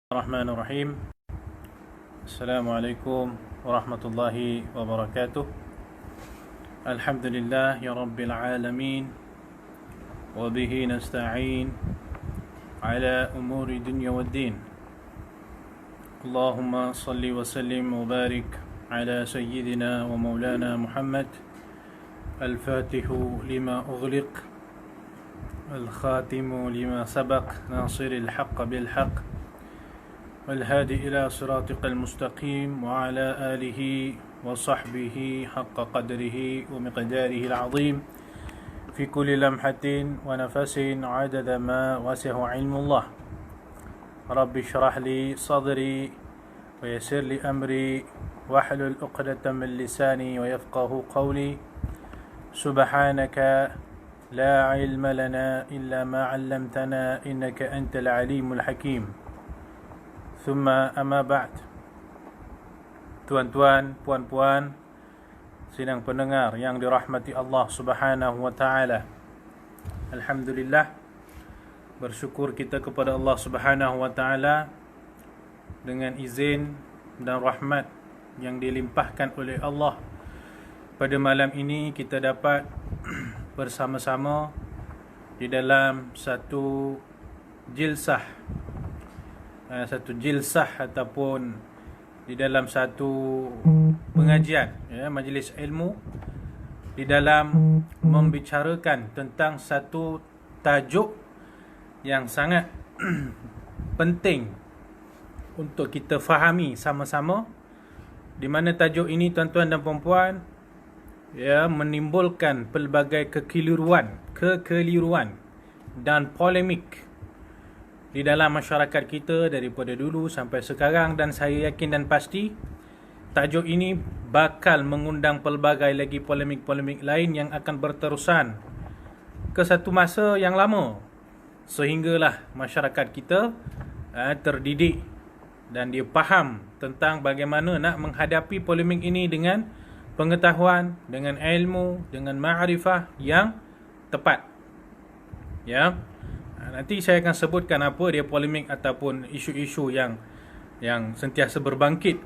الرحمن الرحيم. السلام عليكم ورحمة الله وبركاته. الحمد لله يا رب العالمين، وبه نستعين على أمور الدنيا والدين. اللهم صل وسلم وبارك على سيدنا ومولانا محمد، الفاتح لما أغلق، الخاتم لما سبق، ناصر الحق بالحق، والهادي إلى صراطك المستقيم، وعلى آله وصحبه حق قدره ومقداره العظيم، في كل لمحة ونفس عدد ما وسع علم الله. رب اشرح لي صدري ويسر لي أمري واحلل عقدة من لساني ويفقه قولي. سبحانك لا علم لنا إلا ما علمتنا إنك أنت العليم الحكيم. Thumma amma ba'd. Tuan-tuan, puan-puan, sidang pendengar yang dirahmati Allah Subhanahu wa taala. Alhamdulillah, bersyukur kita kepada Allah Subhanahu wa taala dengan izin dan rahmat yang dilimpahkan oleh Allah. Pada malam ini kita dapat bersama-sama di dalam satu jilsah ataupun di dalam satu pengajian, majlis ilmu, di dalam membicarakan tentang satu tajuk yang sangat penting untuk kita fahami sama-sama, di mana tajuk ini, tuan-tuan dan puan-puan, menimbulkan pelbagai kekeliruan dan polemik di dalam masyarakat kita daripada dulu sampai sekarang, dan saya yakin dan pasti tajuk ini bakal mengundang pelbagai lagi polemik-polemik lain yang akan berterusan ke satu masa yang lama, sehinggalah masyarakat kita terdidik dan dia faham tentang bagaimana nak menghadapi polemik ini dengan pengetahuan, dengan ilmu, dengan ma'rifah yang tepat. Nanti saya akan sebutkan apa dia polemik ataupun isu-isu yang sentiasa berbangkit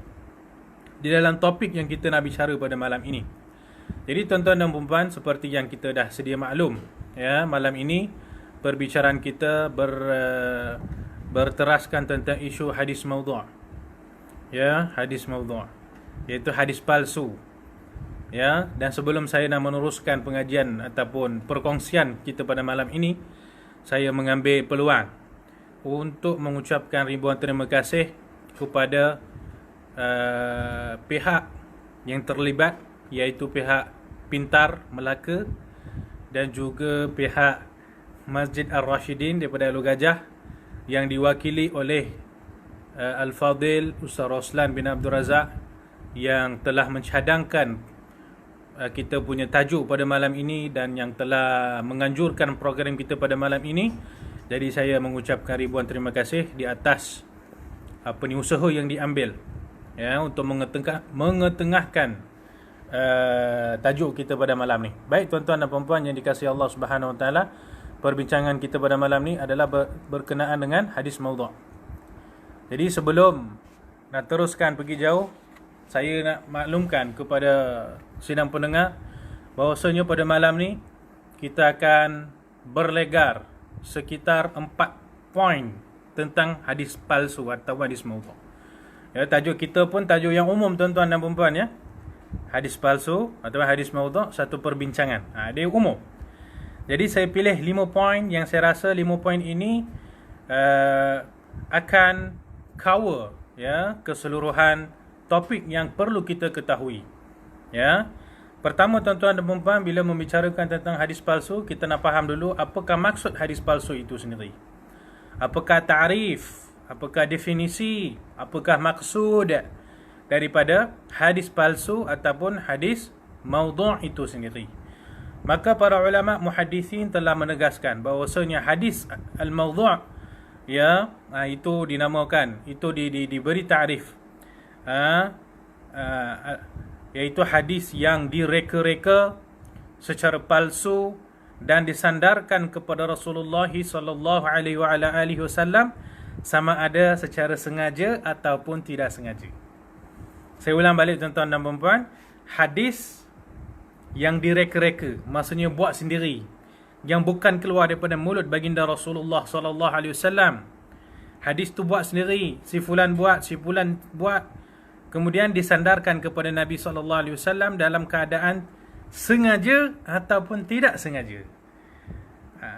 di dalam topik yang kita nak bicara pada malam ini. Jadi tuan-tuan dan puan-puan, seperti yang kita dah sedia maklum, malam ini perbicaraan kita berteraskan tentang isu hadis maudhu'. Hadis maudhu', iaitu hadis palsu. Dan sebelum saya nak meneruskan pengajian ataupun perkongsian kita pada malam ini, saya mengambil peluang untuk mengucapkan ribuan terima kasih kepada pihak yang terlibat, iaitu pihak Pintar Melaka dan juga pihak Masjid Ar-Rashidin daripada Alor Gajah, yang diwakili oleh Al-Fadil Ustaz Roslan bin Abdul Razak, yang telah mencadangkan kita punya tajuk pada malam ini dan yang telah menganjurkan program kita pada malam ini. Jadi saya mengucapkan ribuan terima kasih di atas usaha yang diambil untuk mengetengahkan tajuk kita pada malam ni. Baik tuan-tuan dan puan-puan yang dikasihi Allah Subhanahu wa taala, perbincangan kita pada malam ni adalah berkenaan dengan hadis maudhu'. Jadi sebelum nak teruskan pergi jauh, saya nak maklumkan kepada sidang pendengar bahawasanya pada malam ni kita akan berlegar sekitar 4 poin tentang hadis palsu atau hadis maudhu'. Tajuk kita pun tajuk yang umum tuan-tuan dan puan-puan, hadis palsu atau hadis maudhu', satu perbincangan. Dia umum. Jadi saya pilih 5 poin yang saya rasa 5 poin ini akan cover keseluruhan topik yang perlu kita ketahui. Pertama tuan-tuan dan puan-puan, bila membicarakan tentang hadis palsu, kita nak faham dulu apakah maksud hadis palsu itu sendiri. Apakah ta'rif, apakah definisi, apakah maksud daripada hadis palsu ataupun hadis maudhu' itu sendiri. Maka para ulama muhaddisin telah menegaskan bahawasanya hadis al-maudhu' itu dinamakan, itu diberi ta'rif, iaitu hadis yang direka-reka secara palsu dan disandarkan kepada Rasulullah sallallahu alaihi wasallam sama ada secara sengaja ataupun tidak sengaja. Saya ulang balik tuan-tuan dan puan-puan, hadis yang direka-reka, maksudnya buat sendiri, yang bukan keluar daripada mulut baginda Rasulullah sallallahu alaihi wasallam. Hadis tu buat sendiri, si fulan buat, kemudian disandarkan kepada Nabi sallallahu alaihi wasallam dalam keadaan sengaja ataupun tidak sengaja.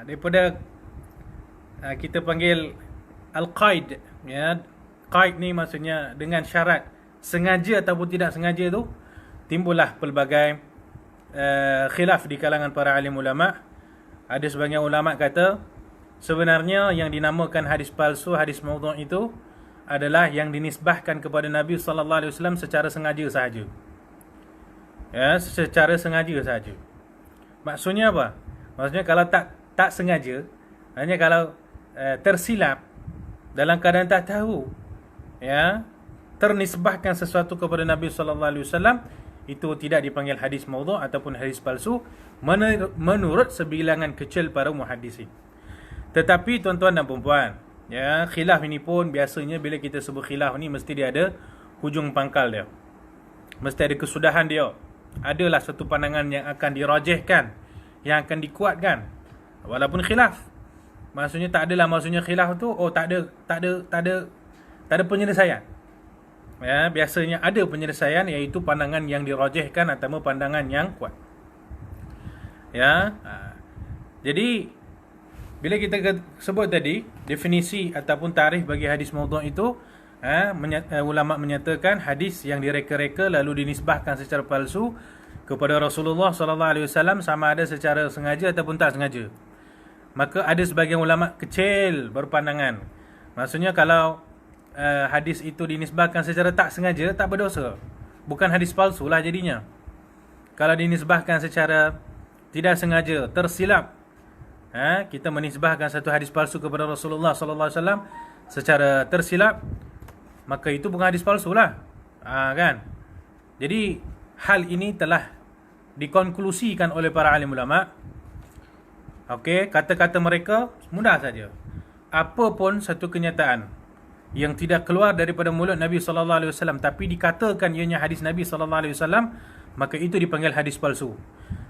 Daripada kita panggil al-qaid, ya. Qaid ni maksudnya dengan syarat sengaja ataupun tidak sengaja tu, timbullah pelbagai khilaf di kalangan para alim ulama. Ada sebagian ulama kata sebenarnya yang dinamakan hadis palsu, hadis maudhu' itu adalah yang dinisbahkan kepada Nabi sallallahu alaihi wasallam secara sengaja sahaja. Ya, secara sengaja sahaja. Maksudnya apa? Maksudnya kalau tak sengaja, hanya kalau tersilap dalam keadaan tak tahu, ya, ternisbahkan sesuatu kepada Nabi sallallahu alaihi wasallam, itu tidak dipanggil hadis maudhu' ataupun hadis palsu menurut sebilangan kecil para muhaddisin. Tetapi tuan-tuan dan puan-puan, ya, khilaf ini pun biasanya bila kita sebut khilaf ni mesti dia ada hujung pangkal dia. Mesti ada kesudahan dia. Adalah satu pandangan yang akan dirajihkan, yang akan dikuatkan walaupun khilaf. Maksudnya tak adalah maksudnya khilaf tu tak ada penyelesaian. Ya, biasanya ada penyelesaian, iaitu pandangan yang dirajihkan atau pandangan yang kuat. Ya. Jadi bila kita sebut tadi definisi ataupun tarikh bagi hadis maudhu' itu, ulama menyatakan hadis yang direka-reka lalu dinisbahkan secara palsu kepada Rasulullah sallallahu alaihi wasallam, sama ada secara sengaja ataupun tak sengaja. Maka ada sebagian ulama kecil berpandangan, maksudnya kalau hadis itu dinisbahkan secara tak sengaja, tak berdosa. Bukan hadis palsu lah jadinya. Kalau dinisbahkan secara tidak sengaja, tersilap, kita menisbahkan satu hadis palsu kepada Rasulullah sallallahu alaihi wasallam secara tersilap, maka itu bukan hadis palsu lah. Kan? Jadi hal ini telah dikonklusikan oleh para alim ulama. Okey, kata-kata mereka mudah saja. Apapun satu kenyataan yang tidak keluar daripada mulut Nabi sallallahu alaihi wasallam tapi dikatakan ianya hadis Nabi sallallahu alaihi wasallam, maka itu dipanggil hadis palsu.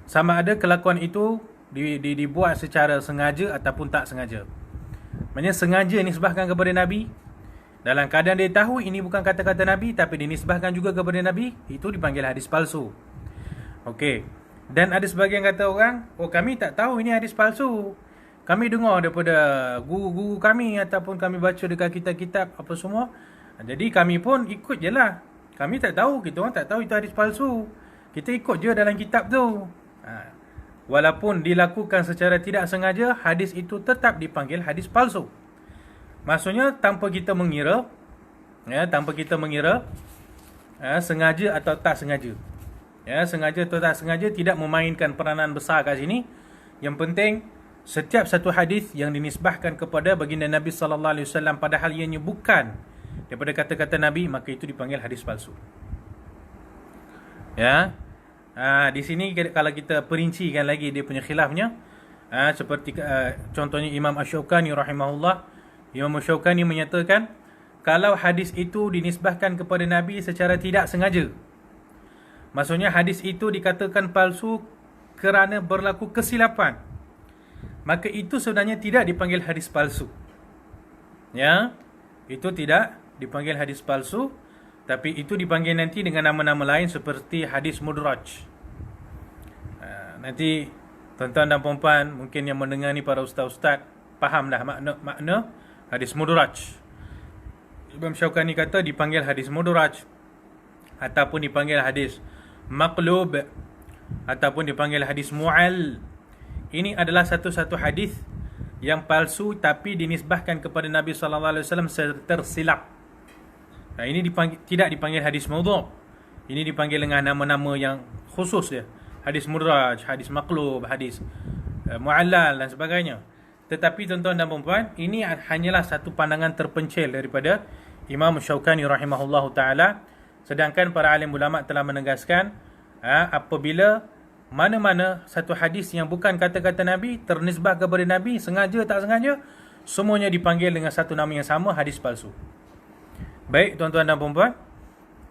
Sama ada kelakuan itu dibuat secara sengaja ataupun tak sengaja. Maksudnya sengaja nisbahkan kepada Nabi dalam keadaan dia tahu ini bukan kata-kata Nabi tapi dinisbahkan juga kepada Nabi, itu dipanggil hadis palsu. Okey. Dan ada sebagian kata orang, kami tak tahu ini hadis palsu. Kami dengar daripada guru-guru kami ataupun kami baca dekat kitab-kitab apa semua. Jadi kami pun ikut je lah. Kami tak tahu, kita orang tak tahu itu hadis palsu. Kita ikut je dalam kitab tu. Walaupun dilakukan secara tidak sengaja, hadis itu tetap dipanggil hadis palsu. Maksudnya tanpa kita mengira, sengaja atau tak sengaja. Sengaja atau tak sengaja tidak memainkan peranan besar kat sini. Yang penting setiap satu hadis yang dinisbahkan kepada baginda Nabi sallallahu alaihi wasallam padahal ianya bukan daripada kata-kata Nabi, maka itu dipanggil hadis palsu. Ya. Di sini kalau kita perincikan lagi dia punya khilafnya, seperti contohnya Imam Asy-Syaukani rahimahullah. Imam Asy-Syaukani menyatakan kalau hadis itu dinisbahkan kepada Nabi secara tidak sengaja, maksudnya hadis itu dikatakan palsu kerana berlaku kesilapan, maka itu sebenarnya tidak dipanggil hadis palsu. Ya, itu tidak dipanggil hadis palsu, tapi itu dipanggil nanti dengan nama-nama lain seperti hadis mudraj. Nanti tuan-tuan dan puan-puan mungkin yang mendengar ni para ustaz-ustaz faham dah makna hadis mudraj. Imam Syaukani kata dipanggil hadis mudraj ataupun dipanggil hadis maqlub ataupun dipanggil hadis mu'al. Ini adalah satu-satu hadis yang palsu tapi dinisbahkan kepada Nabi sallallahu alaihi wasallam tersilap. Ini tidak dipanggil hadis maudhu'. Ini dipanggil dengan nama-nama yang khusus dia. Hadis mudraj, hadis maqlub, hadis mu'allal dan sebagainya. Tetapi tuan-tuan dan puan-puan, ini hanyalah satu pandangan terpencil daripada Imam Syaukani rahimahullahu taala. Sedangkan para alim ulama telah menegaskan apabila mana-mana satu hadis yang bukan kata-kata Nabi ternisbah kepada Nabi sengaja tak sengaja, semuanya dipanggil dengan satu nama yang sama, hadis palsu. Baik tuan-tuan dan puan-puan,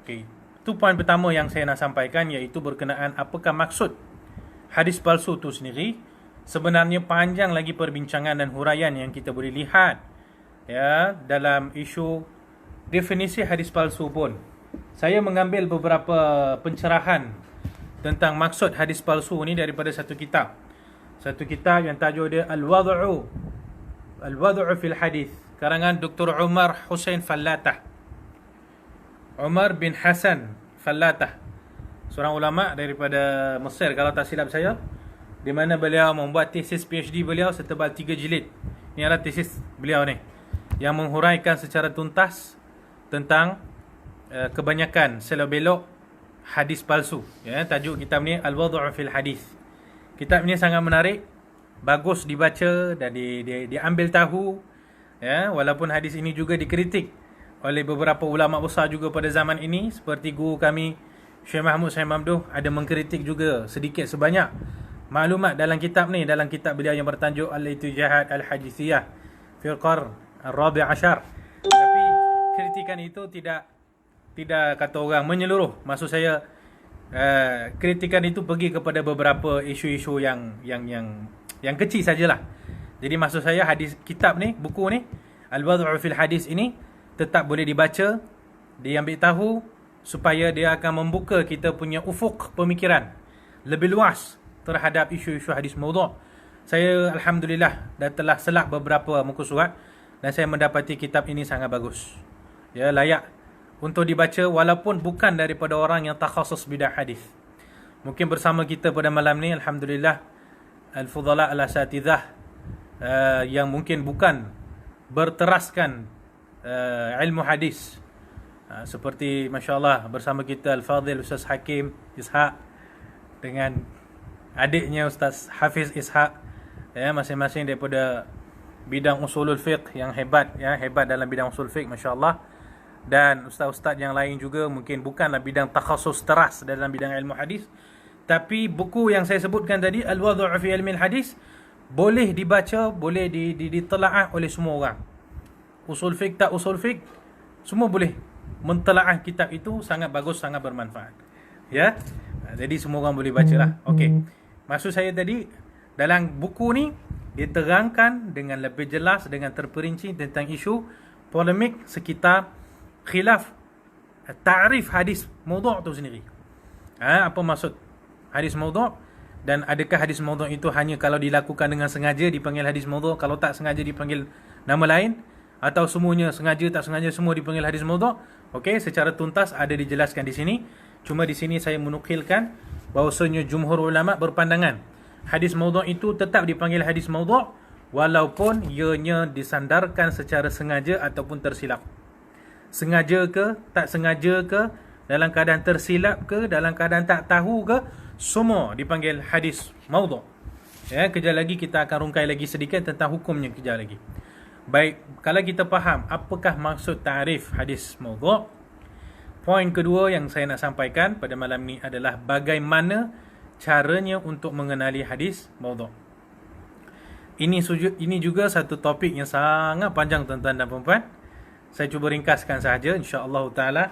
okay. Itu poin pertama yang saya nak sampaikan, iaitu berkenaan apakah maksud hadis palsu itu sendiri. Sebenarnya panjang lagi perbincangan dan huraian yang kita boleh lihat ya dalam isu definisi hadis palsu pun. Saya mengambil beberapa pencerahan tentang maksud hadis palsu ni daripada satu kitab. Satu kitab yang tajuk dia Al-Wad'u fil Hadis, karangan Dr. Umar Hussein Fallatah. Umar bin Hasan Fallatah, seorang ulama daripada Mesir kalau tak silap saya, di mana beliau membuat tesis PhD beliau setebal 3 jilid. Ini adalah tesis beliau ni yang menghuraikan secara tuntas tentang kebanyakan selok-belok hadis palsu. Ya, tajuk kitab ni Al-Wad'u fil Hadis. Kitab ni sangat menarik, bagus dibaca dan diambil tahu ya, walaupun hadis ini juga dikritik oleh beberapa ulama besar juga pada zaman ini, seperti guru kami Syekh Mahmud Syekh Mamduh ada mengkritik juga sedikit sebanyak maklumat dalam kitab ni, dalam kitab beliau yang bertajuk Al-Itijahat Al-Hadithiyah fil Qarn Ar-Rabi' Ashar. Tapi kritikan itu tidak kata orang menyeluruh. Maksud saya kritikan itu pergi kepada beberapa isu-isu yang kecil sajalah. Jadi maksud saya hadis kitab ni, buku ni Al-Wad'u fil Hadis ini tetap boleh dibaca, diambil tahu, supaya dia akan membuka kita punya ufuk pemikiran lebih luas terhadap isu-isu hadis maudhu'. Saya alhamdulillah dah telah selak beberapa muka surat dan saya mendapati kitab ini sangat bagus. Ya, layak untuk dibaca walaupun bukan daripada orang yang takhasus bidang hadis. Mungkin bersama kita pada malam ni alhamdulillah al-fudhala al-asatidhah yang mungkin bukan berteraskan ilmu hadis, seperti masya-Allah bersama kita Al-Fadhil Ustaz Hakim Ishaq dengan adiknya Ustaz Hafiz Ishaq, ya, masing-masing daripada bidang usulul fiqh yang hebat, ya, hebat dalam bidang usul fiqh masya-Allah. Dan ustaz-ustaz yang lain juga mungkin bukanlah bidang takhasus teras dalam bidang ilmu hadis, tapi buku yang saya sebutkan tadi Al-Wad'u fi Ilmi Al-Hadis boleh dibaca, boleh ditelaah oleh semua orang. Usul fiqh tak usul fiqh, semua boleh mentelaah kitab itu, sangat bagus, sangat bermanfaat. Ya. Jadi semua orang boleh bacalah. Okey. Maksud saya tadi, dalam buku ni diterangkan dengan lebih jelas, dengan terperinci tentang isu polemik sekitar khilaf ta'rif hadis maudhu' tu sendiri. Apa maksud hadis maudhu', dan adakah hadis maudhu' itu hanya kalau dilakukan dengan sengaja dipanggil hadis maudhu', kalau tak sengaja dipanggil nama lain, atau semuanya sengaja tak sengaja semua dipanggil hadis maudhu'? Okey, secara tuntas ada dijelaskan di sini. Cuma di sini saya menukilkan bahawasanya jumhur ulama berpandangan hadis maudhu' itu tetap dipanggil hadis maudhu' walaupun ianya disandarkan secara sengaja ataupun tersilap. Sengaja ke, tak sengaja ke, dalam keadaan tersilap ke, dalam keadaan tak tahu ke, semua dipanggil hadis maudhu'. Ya, kejap lagi kita akan rungkai lagi sedikit tentang hukumnya kejap lagi. Baik, kalau kita faham apakah maksud ta'rif hadis maudhu', poin kedua yang saya nak sampaikan pada malam ni adalah bagaimana caranya untuk mengenali hadis maudhu'. Ini juga satu topik yang sangat panjang tuan-tuan dan puan-puan. Saya cuba ringkaskan sahaja insya-Allah taala.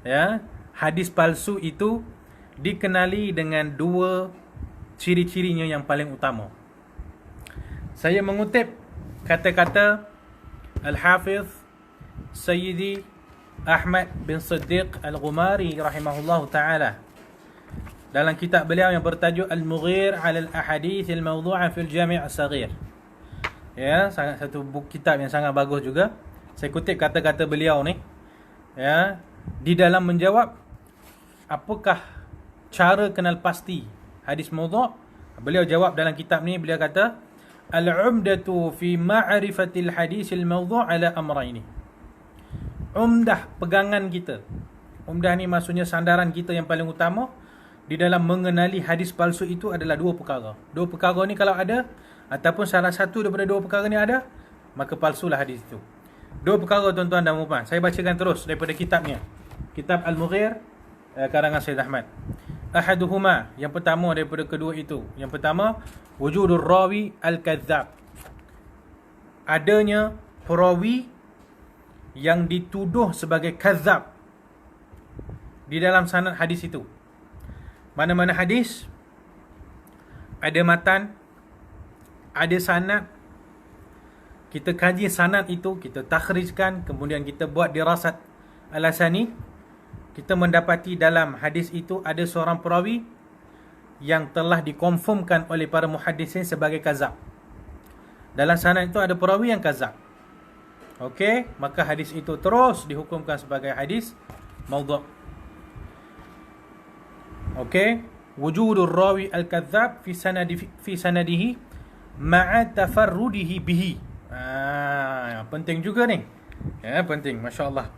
Ya, hadis palsu itu dikenali dengan dua ciri-cirinya yang paling utama. Saya mengutip kata-kata Al-Hafiz Sayyidi Ahmad bin Siddiq Al-Ghumari rahimahullahu ta'ala dalam kitab beliau yang bertajuk Al-Mughir 'ala al-Ahadith al-Mawdu'ah fil Jami' As-Saghir. Ya, satu buku kitab yang sangat bagus juga. Saya kutip kata-kata beliau ni, ya, di dalam menjawab apakah cara kenal pasti hadis maudhu'. Beliau jawab dalam kitab ni, beliau kata Al-umdatu fi ma'rifatil hadisil maudhu' ala amraini. Umdah pegangan kita. Umdah ni maksudnya sandaran kita yang paling utama di dalam mengenali hadis palsu itu adalah dua perkara. Dua perkara ni kalau ada, ataupun salah satu daripada dua perkara ni ada, maka palsulah hadis itu. Dua perkara tuan-tuan dan puan-puan. Saya bacakan terus daripada kitabnya. Kitab Al-Mughir karangan Sayyid Ahmad. Ahaduhuma, yang pertama daripada kedua itu. Yang pertama, wujudur rawi al-kadzdzab. adanya perawi yang dituduh sebagai kadzab di dalam sanad hadis itu. Mana-mana hadis ada matan, ada sanad, kita kaji sanad itu, kita takhrijkan, kemudian kita buat dirasat al-asanid, kita mendapati dalam hadis itu ada seorang perawi yang telah dikonfirmkan oleh para muhaddisin sebagai kadzab. Dalam sanad itu ada perawi yang kadzab. Okey, maka hadis itu terus dihukumkan sebagai hadis maudhu'. Okey, wujudur rawi al-kadzab fi sanadihi ma'a tafarrudihi bihi. Penting juga ni. Ya, penting, masya-Allah.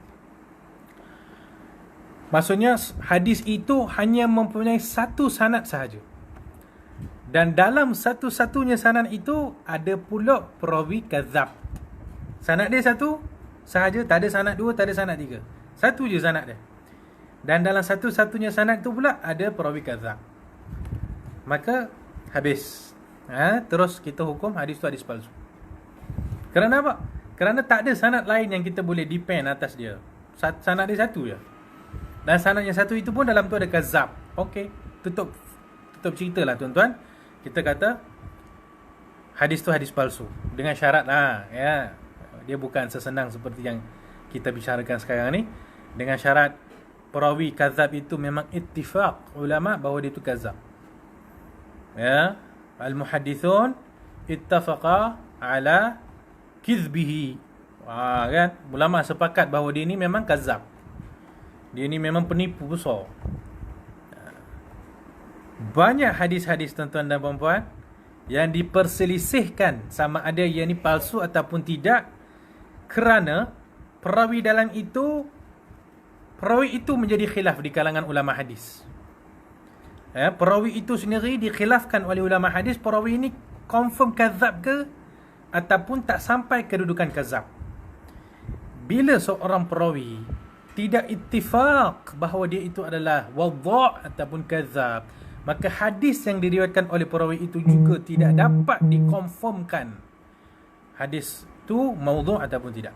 Maksudnya hadis itu hanya mempunyai satu sanad sahaja. Dan dalam satu-satunya sanad itu ada pula perawi kadzab. Sanad dia satu sahaja, tak ada sanad dua, tak ada sanad tiga. Satu je sanad dia. Dan dalam satu-satunya sanad tu pula ada perawi kadzab. Maka habis. Terus kita hukum hadis tu hadis palsu. Kerana apa? Kerana tak ada sanad lain yang kita boleh depend atas dia. Sanad dia satu je. Dan sanad yang satu itu pun dalam tu ada kadzab. Okey, tutup ceritalah tuan-tuan. Kita kata hadis tu hadis palsu dengan syarat ya. Dia bukan sesenang seperti yang kita bicarakan sekarang ni. Dengan syarat perawi kadzab itu memang ittifaq ulama bahawa dia itu kadzab. Ya, al-muhaddithun ittafaqa ala kizbihi. Kan? Ulama sepakat bahawa dia ni memang kadzab. Dia ni memang penipu besar. Banyak hadis-hadis tuan-tuan dan puan-puan yang diperselisihkan sama ada ia ni palsu ataupun tidak, kerana perawi itu menjadi khilaf di kalangan ulama hadis. Perawi itu sendiri dikhilafkan oleh ulama hadis, perawi ini confirm kadzab ke ataupun tak sampai kedudukan kadzab. Bila seorang perawi tidak ittifaq bahawa dia itu adalah wadha' ataupun kadzab, maka hadis yang diriwayatkan oleh perawi itu juga tidak dapat dikonfirmkan hadis tu maudhu' ataupun tidak.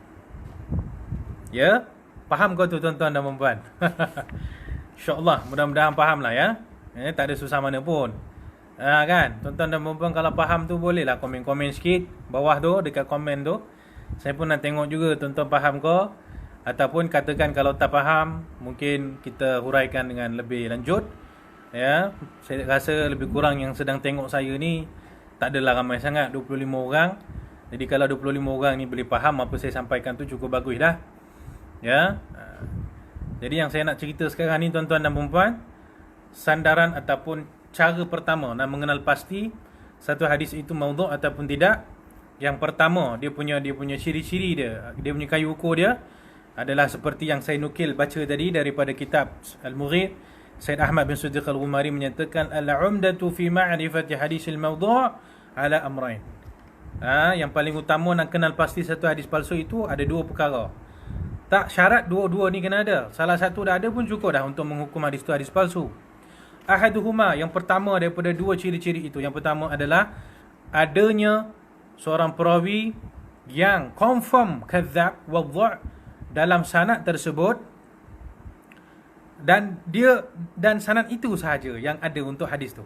Ya, faham kau tu tuan-tuan dan puan-puan? InsyaAllah, mudah-mudahan faham lah ya. Tak ada susah mana pun. Kan, tuan-tuan dan puan-puan kalau faham tu bolehlah komen-komen sikit bawah tu, dekat komen tu. Saya pun nak tengok juga tuan-tuan faham ke, ataupun katakan kalau tak faham, mungkin kita huraikan dengan lebih lanjut. Ya, saya rasa lebih kurang yang sedang tengok saya ni tak adalah ramai sangat, 25 orang. Jadi kalau 25 orang ni boleh faham apa saya sampaikan tu cukup bagus dah. Ya. Jadi yang saya nak cerita sekarang ni tuan-tuan dan puan-puan, sandaran ataupun cara pertama nak mengenal pasti satu hadis itu maudhu' ataupun tidak. Yang pertama, dia punya ciri-ciri dia punya kayu ukur dia adalah seperti yang saya nukil baca tadi daripada kitab Al-Mughith. Said Ahmad bin Siddiq Al-Ghumari menyatakan al-umdatu fi ma'rifati hadisil maudhu' ala amrain. Yang paling utama nak kenal pasti satu hadis palsu itu ada dua perkara. Tak syarat dua-dua ni kena ada. Salah satu dah ada pun cukup dah untuk menghukum hadis tu hadis palsu. Ahaduhuma, yang pertama daripada dua ciri-ciri itu, yang pertama adalah adanya seorang perawi yang confirm kadzab wadha' dalam sanad tersebut, dan sanad itu sahaja yang ada untuk hadis tu.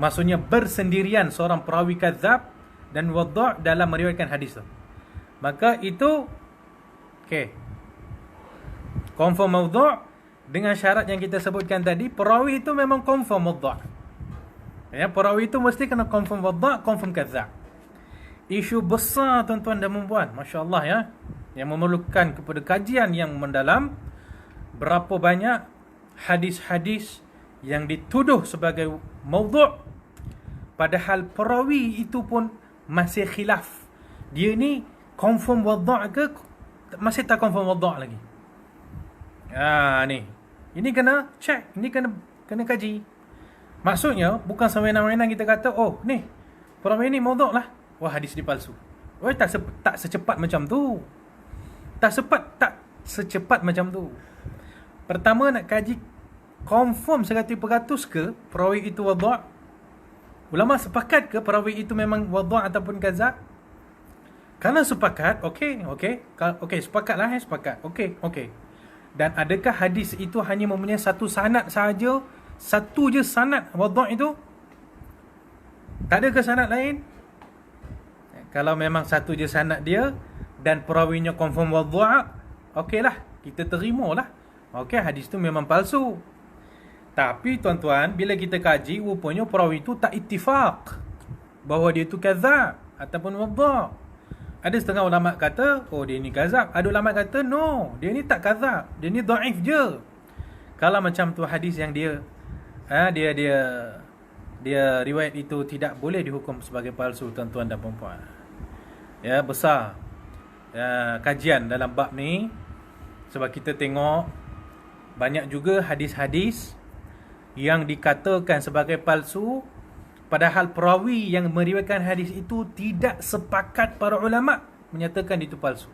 Maksudnya bersendirian seorang perawi kadzab dan wadha' dalam meriwayatkan hadis tu. Maka itu confirm maudhu' dengan syarat yang kita sebutkan tadi. Perawi itu memang confirm wadha'. Ya, perawi itu mesti kena confirm wadha', confirm kadzab. Isu besar tuan-tuan dan puan-puan, masya-Allah ya, yang memerlukan kepada kajian yang mendalam. Berapa banyak hadis-hadis yang dituduh sebagai maudhu', padahal perawi itu pun masih khilaf. Dia ni confirm wadha' ke masih tak confirm wadha' lagi. Ni. Ini kena check, ini kena kaji. Maksudnya bukan semena-mena kita kata, oh ni perawi ni maudhu' lah, wah hadis dia palsu. Tak secepat macam tu. Tak secepat macam tu. Pertama nak kaji confirm 100% ke perawi itu wadha'. Ulama sepakat ke perawi itu memang wadha' ataupun kadzab? Kalau sepakat, okey, sepakatlah, sepakat. Okey. Dan adakah hadis itu hanya mempunyai satu sanad sahaja? Satu je sanad wadha' itu? Tak ada ke sanad lain? Kalau memang satu je sanad dia dan perawinya confirm wadha', okeylah, kita terimalah. Okey, hadis tu memang palsu. Tapi tuan-tuan, bila kita kaji, rupanya perawi itu tak ittifaq bahawa dia tu kazab ataupun wadha'. Ada setengah ulama kata, oh dia ni kazab. Ada ulama kata, no, dia ni tak kazab, dia ni dhaif je. Kalau macam tu hadis yang dia riwayat itu tidak boleh dihukum sebagai palsu, tuan-tuan dan puan-puan. Ya, besar kajian dalam bab ni, sebab kita tengok banyak juga hadis-hadis yang dikatakan sebagai palsu, padahal perawi yang meriwayatkan hadis itu tidak sepakat para ulama menyatakan itu palsu.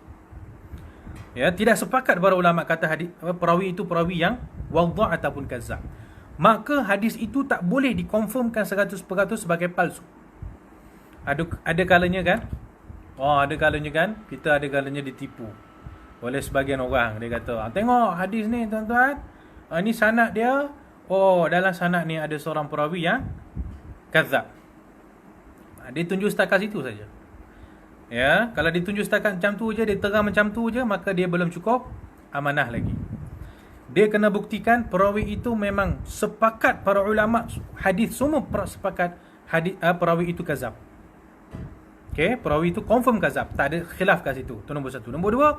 Ya, tidak sepakat para ulama kata hadis perawi itu perawi yang wadha' ataupun kazab. Maka hadis itu tak boleh dikonfirmkan 100% sebagai palsu. Ada kalanya kan? Ada kalanya kan? Kita ada kalanya ditipu oleh sebagian orang. Dia kata, tengok hadis ni tuan-tuan, ni sanad dia. Dalam sanad ni ada seorang perawi yang kazab. Dia tunjuk setakat situ saja. Ya, kalau ditunjuk setakat macam tu je, dia terang macam tu je, maka dia belum cukup amanah lagi. Dia kena buktikan perawi itu memang sepakat para ulama hadis semua sepakat hadis perawi itu kazab. Okey, perawi itu confirm kazab, tak ada khilaf kat situ. Itu nombor satu. Nombor dua,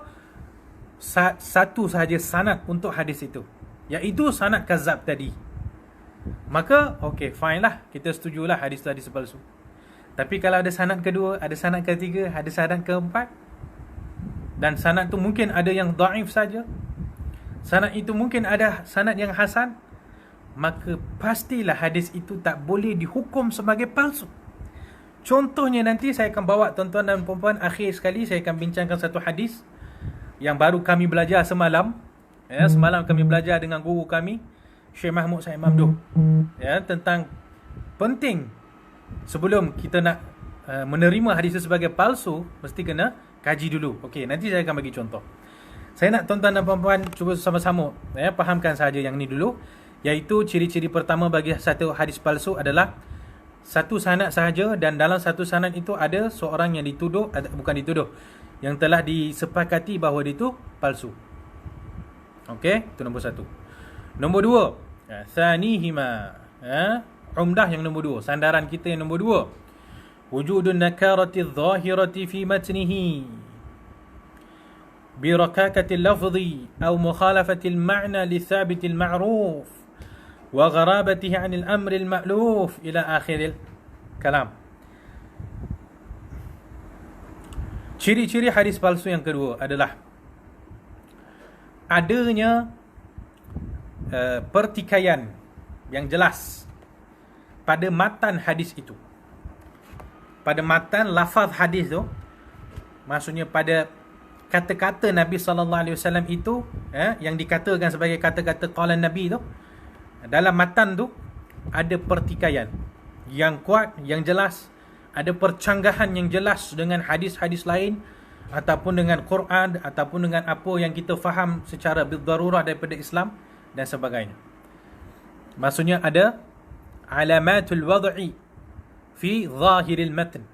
satu sahaja sanad untuk hadis itu, iaitu sanad kazab tadi. Maka okey, fine lah, kita setujulah hadis tu hadis palsu. Tapi kalau ada sanad kedua, ada sanad ketiga, ada sanad keempat, dan sanad tu mungkin ada yang dhaif saja, sanad itu mungkin ada sanad yang hasan, maka pastilah hadis itu tak boleh dihukum sebagai palsu. Contohnya nanti saya akan bawa tuan-tuan dan puan-puan, akhir sekali saya akan bincangkan satu hadis yang baru kami belajar semalam. Semalam kami belajar dengan guru kami, Syekh Mahmud Said Mamduh, tentang penting sebelum kita nak menerima hadis itu sebagai palsu, mesti kena kaji dulu. Okey, nanti saya akan bagi contoh. Saya nak tuan-tuan dan puan-puan cuba sama-sama fahamkan sahaja yang ni dulu, iaitu ciri-ciri pertama bagi satu hadis palsu adalah satu sanad sahaja, dan dalam satu sanad itu ada seorang yang dituduh, yang telah disepakati bahawa dia itu palsu. Okey, itu nombor satu. Nombor dua, thanihima, umdah yang nombor dua, sandaran kita yang nombor dua, wujudun nakarati adh-dhahirati fi matnihi birakakati al-lafzi aw mukhalafati al-ma'na li thabit al-ma'ruf wa gharabatihi 'an al-amr al-ma'luf ila akhir al-kalam. Ciri-ciri hadis palsu yang kedua adalah adanya pertikaian yang jelas pada matan hadis itu. Pada matan lafaz hadis tu, maksudnya pada kata-kata Nabi SAW itu, yang dikatakan sebagai kata-kata qalan Nabi tu, dalam matan tu ada pertikaian yang kuat, yang jelas, ada percanggahan yang jelas dengan hadis-hadis lain, ataupun dengan Quran, ataupun dengan apa yang kita faham secara bidarurah daripada Islam dan sebagainya. Maksudnya ada alamatul wad'i fi zahiril matn.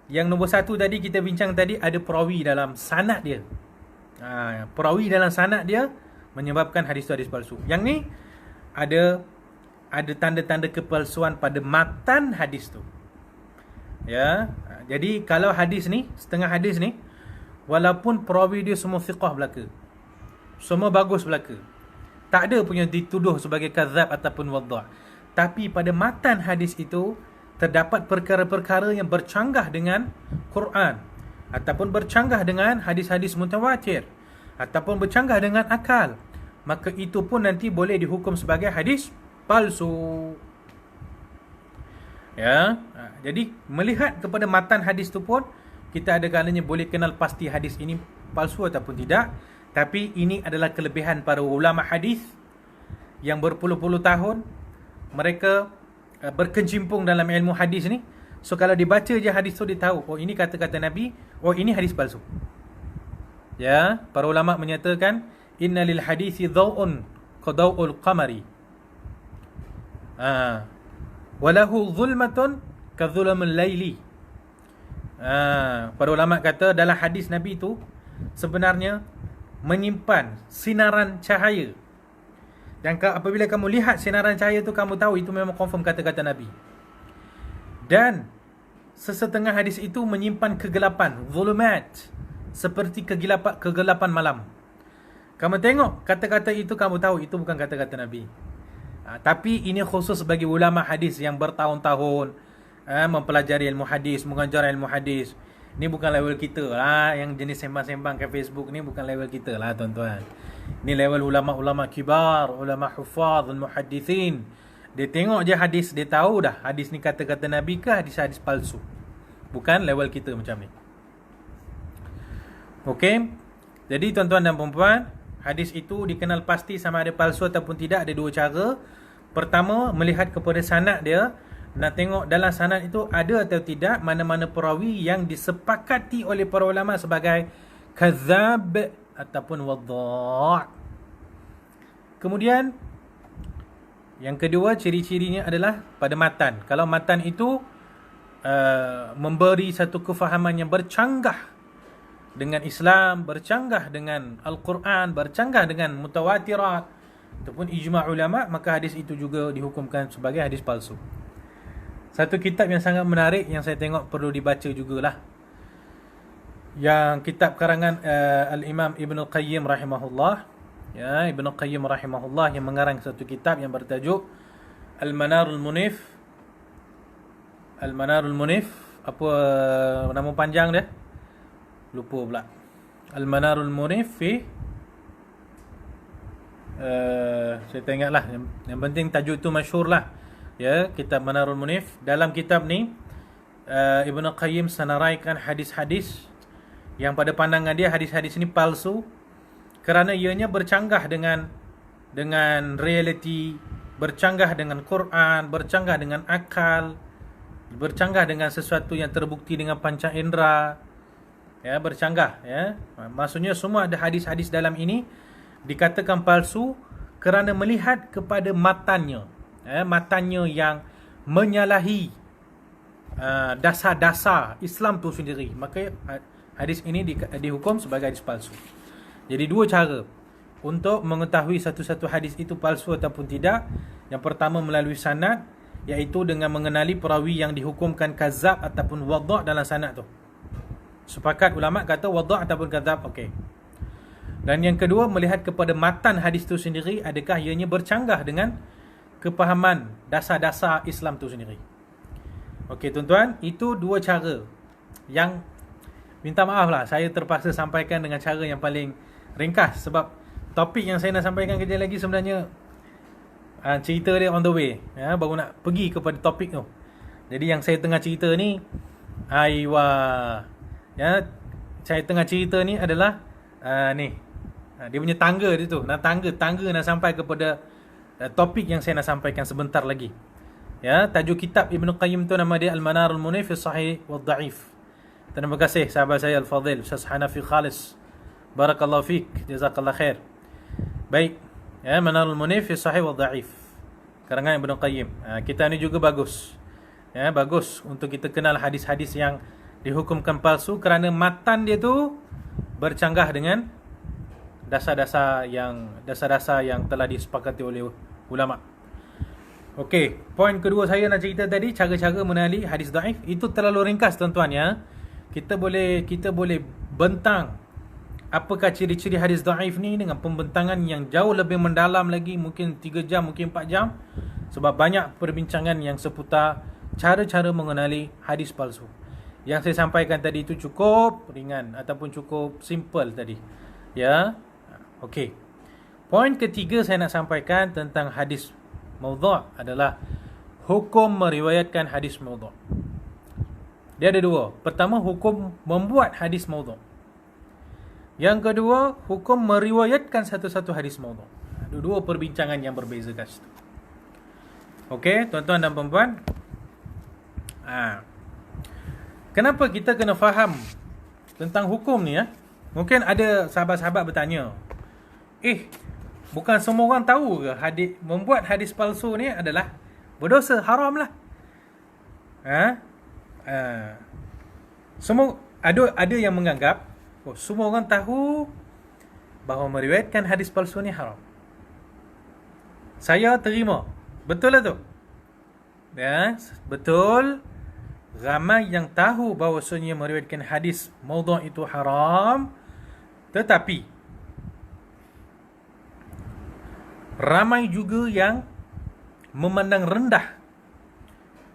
Yang nombor satu tadi kita bincang tadi, ada perawi dalam sanad dia. Perawi dalam sanad dia menyebabkan hadis itu hadis palsu. Yang ni ada tanda-tanda kepalsuan pada matan hadis tu. Ya, jadi kalau hadis ni, setengah hadis ni, walaupun perawi dia semua thiqah belaka, semua bagus belaka, tak ada punya dituduh sebagai kazab ataupun wadha', tapi pada matan hadis itu terdapat perkara-perkara yang bercanggah dengan Quran, ataupun bercanggah dengan hadis-hadis mutawatir, ataupun bercanggah dengan akal, maka itu pun nanti boleh dihukum sebagai hadis palsu. Ya, jadi melihat kepada matan hadis tu pun kita ada kalanya boleh kenal pasti hadis ini palsu ataupun tidak. Tapi ini adalah kelebihan para ulama hadis yang berpuluh-puluh tahun mereka berkecimpung dalam ilmu hadis ni, So kalau dibaca je hadis tu, dia tahu, oh ini kata-kata Nabi, oh ini hadis palsu. Ya, para ulama menyatakan innalil hadisi dhau'un qadau'ul qamari. Walahu zulmatun kadzulamul laili. Para ulama kata dalam hadis Nabi tu sebenarnya menyimpan sinaran cahaya. Dan apabila kamu lihat sinaran cahaya tu, kamu tahu itu memang confirm kata-kata Nabi. Dan sesetengah hadis itu menyimpan kegelapan, zulumat, seperti kegelapan malam. Kamu tengok kata-kata itu, kamu tahu itu bukan kata-kata Nabi. Tapi ini khusus bagi ulama hadis yang bertahun-tahun mempelajari ilmu hadis, mengajar ilmu hadis. Ni bukan level kita lah, yang jenis sembang-sembang ke Facebook ni bukan level kita lah tuan-tuan. Ni level ulama-ulama kibar, ulama hufaz, muhaddithin. Dia tengok je hadis, dia tahu dah hadis ni kata-kata Nabi ke hadis-hadis palsu. Bukan level kita macam ni. Okey. Jadi tuan-tuan dan puan-puan, hadis itu dikenal pasti sama ada palsu ataupun tidak, ada dua cara. Pertama, melihat kepada sanad dia. Nak tengok dalam sanad itu ada atau tidak mana-mana perawi yang disepakati oleh para ulama sebagai kadzab ataupun wadha'. Kemudian yang kedua, ciri-cirinya adalah pada matan. Kalau matan itu memberi satu kefahaman yang bercanggah dengan Islam, bercanggah dengan Al-Quran, bercanggah dengan mutawatirat ataupun ijma' ulama', maka hadis itu juga dihukumkan sebagai hadis palsu. Satu kitab yang sangat menarik yang saya tengok perlu dibaca jugalah, yang kitab karangan Al-Imam Ibn Qayyim rahimahullah. Ya, Ibn Qayyim rahimahullah yang mengarang satu kitab yang bertajuk Al-Manarul Munif. Al-Manarul Munif, apa nama panjang dia? Lupa pula. Al-Manarul Munif fi saya tak ingat lah. Yang penting tajuk tu masyhur lah. Ya, kitab Manarul Munif. Dalam kitab ni Ibn Qayyim senaraikan hadis-hadis yang pada pandangan dia hadis-hadis ni palsu kerana ianya bercanggah dengan realiti, bercanggah dengan Quran, bercanggah dengan akal, bercanggah dengan sesuatu yang terbukti dengan panca indera. Ya, bercanggah, ya. Maksudnya semua ada hadis-hadis dalam ini dikatakan palsu kerana melihat kepada matannya. Matannya yang menyalahi dasar-dasar Islam tu sendiri, maka hadis ini dihukum sebagai hadis palsu. Jadi dua cara untuk mengetahui satu-satu hadis itu palsu ataupun tidak. Yang pertama melalui sanad, iaitu dengan mengenali perawi yang dihukumkan kadzab ataupun wadha' dalam sanad tu. Sepakat ulama kata wadha' ataupun kadzab, okey. Dan yang kedua, melihat kepada matan hadis tu sendiri, adakah ianya bercanggah dengan kepahaman dasar-dasar Islam tu sendiri. Okey tuan-tuan, itu dua cara yang minta maaf lah saya terpaksa sampaikan dengan cara yang paling ringkas, sebab topik yang saya nak sampaikan kejap lagi sebenarnya cerita dia on the way, ya, baru nak pergi kepada topik tu. Jadi yang saya tengah cerita ni, ya, saya tengah cerita ni adalah dia punya tangga dia tu, tangga nak sampai kepada topik yang saya nak sampaikan sebentar lagi. Ya, tajuk kitab Ibn Qayyim tu nama dia Al-Manarul Munif fi Sahih wa Dhaif. Terima kasih sahabat saya Al-Fadhil Ustaz Hanafi Khalis. Barakallahu fiik, jazakallah khair. Baik, ya, Manarul Munif fi Sahih wa Dhaif, karangan Ibn Qayyim. Kitab ni juga bagus. Ya, bagus untuk kita kenal hadis-hadis yang dihukumkan palsu kerana matan dia tu bercanggah dengan dasar-dasar yang telah disepakati oleh ulama. Okey, poin kedua saya nak cerita tadi, cara-cara mengenali hadis dhaif. Itu terlalu ringkas tuan-tuan, ya. Kita boleh bentang apakah ciri-ciri hadis dhaif ni dengan pembentangan yang jauh lebih mendalam lagi, mungkin 3 jam, mungkin 4 jam, sebab banyak perbincangan yang seputar cara-cara mengenali hadis palsu. Yang saya sampaikan tadi itu cukup ringan ataupun cukup simple tadi, ya. Okey. Poin ketiga saya nak sampaikan tentang hadis maudhu' adalah hukum meriwayatkan hadis maudhu'. Dia ada dua. Pertama, hukum membuat hadis maudhu'. Yang kedua, hukum meriwayatkan satu-satu hadis maudhu'. Ada dua perbincangan yang berbeza kat situ. Okey, tuan-tuan dan puan-puan. Kenapa kita kena faham tentang hukum ni ya? Mungkin ada sahabat-sahabat bertanya, bukan semua orang tahu ke membuat hadis palsu ni adalah berdosa, haram lah. Semua ada yang menganggap semua orang tahu bahawa meriwayatkan hadis palsu ni haram. Saya terima. Betul lah tu. Ya, betul. Ramai yang tahu bahawasanya meriwayatkan hadis maudhu' itu haram. Tetapi ramai juga yang memandang rendah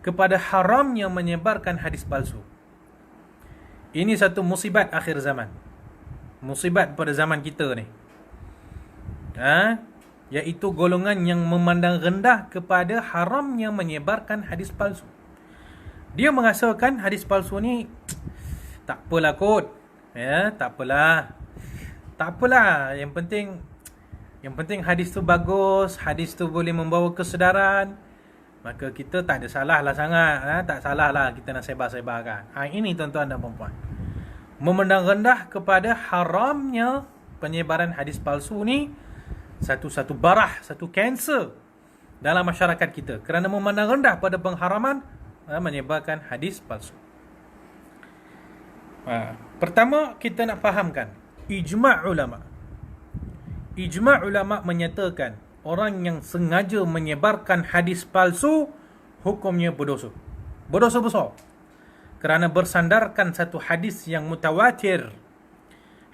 kepada haramnya menyebarkan hadis palsu. Ini satu musibat akhir zaman. Musibat pada zaman kita ni. Iaitu golongan yang memandang rendah kepada haramnya menyebarkan hadis palsu. Dia merasakan hadis palsu ni tak apalah kot. Tak apalah. Yang penting hadis tu bagus, hadis tu boleh membawa kesedaran. Maka kita tak ada salah lah sangat. Tak salah lah kita nak sebar-sebarkan. Ini tuan-tuan dan puan-puan. Memandang rendah kepada haramnya penyebaran hadis palsu ni satu barah, satu kanser dalam masyarakat kita. Kerana memandang rendah pada pengharaman menyebarkan hadis palsu. Pertama kita nak fahamkan ijma' ulama. Ijma' ulama menyatakan orang yang sengaja menyebarkan hadis palsu hukumnya berdosa. Berdosa besar. Kerana bersandarkan satu hadis yang mutawatir.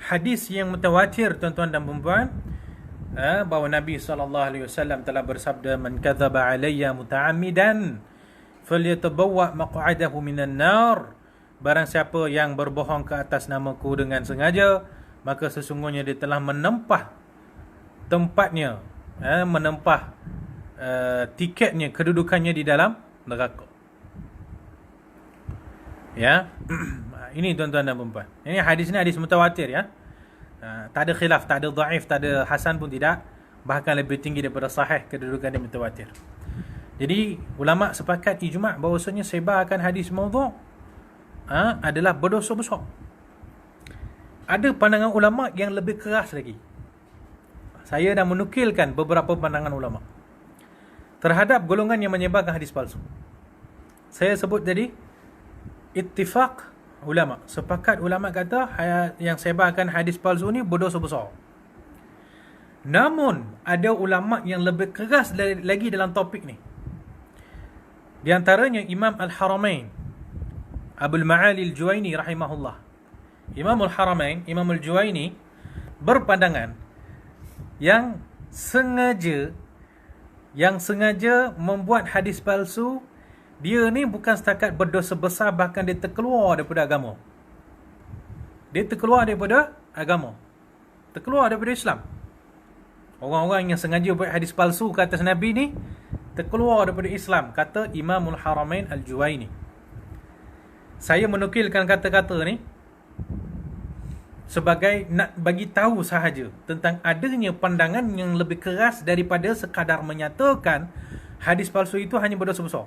Hadis yang mutawatir tuan-tuan dan puan-puan, bahawa Nabi SAW telah bersabda, man kadzaba alayya muta'ammidan falyatabawwa maq'adahu minan nar. Barang siapa yang berbohong ke atas namaku dengan sengaja, maka sesungguhnya dia telah menempah tempatnya, menempah tiketnya, kedudukannya di dalam neraka. Ya. Ini tuan-tuan dan puan-puan. Ini hadis ni hadis mutawatir ya. Tak ada khilaf, tak ada dhaif, tak ada hasan pun tidak. Bahkan lebih tinggi daripada sahih kedudukan dia mutawatir. Jadi ulama sepakat ijma' bahawasanya sebarkan hadis maudhu' adalah berdosa besar. Ada pandangan ulama yang lebih keras lagi. Saya dah menukilkan beberapa pandangan ulama terhadap golongan yang menyebarkan hadis palsu. Saya sebut tadi ittifaq ulama. Sepakat ulama kata yang sebarkan hadis palsu ni berdosa besar. Namun ada ulama yang lebih keras lagi dalam topik ni. Di antaranya Imam Al-Haramain Abul Ma'ali Al-Juwaini rahimahullah. Imam Al-Haramain, Imam Al-Juwaini berpandangan yang sengaja membuat hadis palsu, dia ni bukan setakat berdosa besar, bahkan dia terkeluar daripada agama. Dia terkeluar daripada agama. Terkeluar daripada Islam. Orang-orang yang sengaja buat hadis palsu ke atas Nabi ni terkeluar daripada Islam, kata Imamul Haramain Al-Juwaini. Saya menukilkan kata-kata ni sebagai nak bagi tahu sahaja tentang adanya pandangan yang lebih keras daripada sekadar menyatakan hadis palsu itu hanya berdosa besar.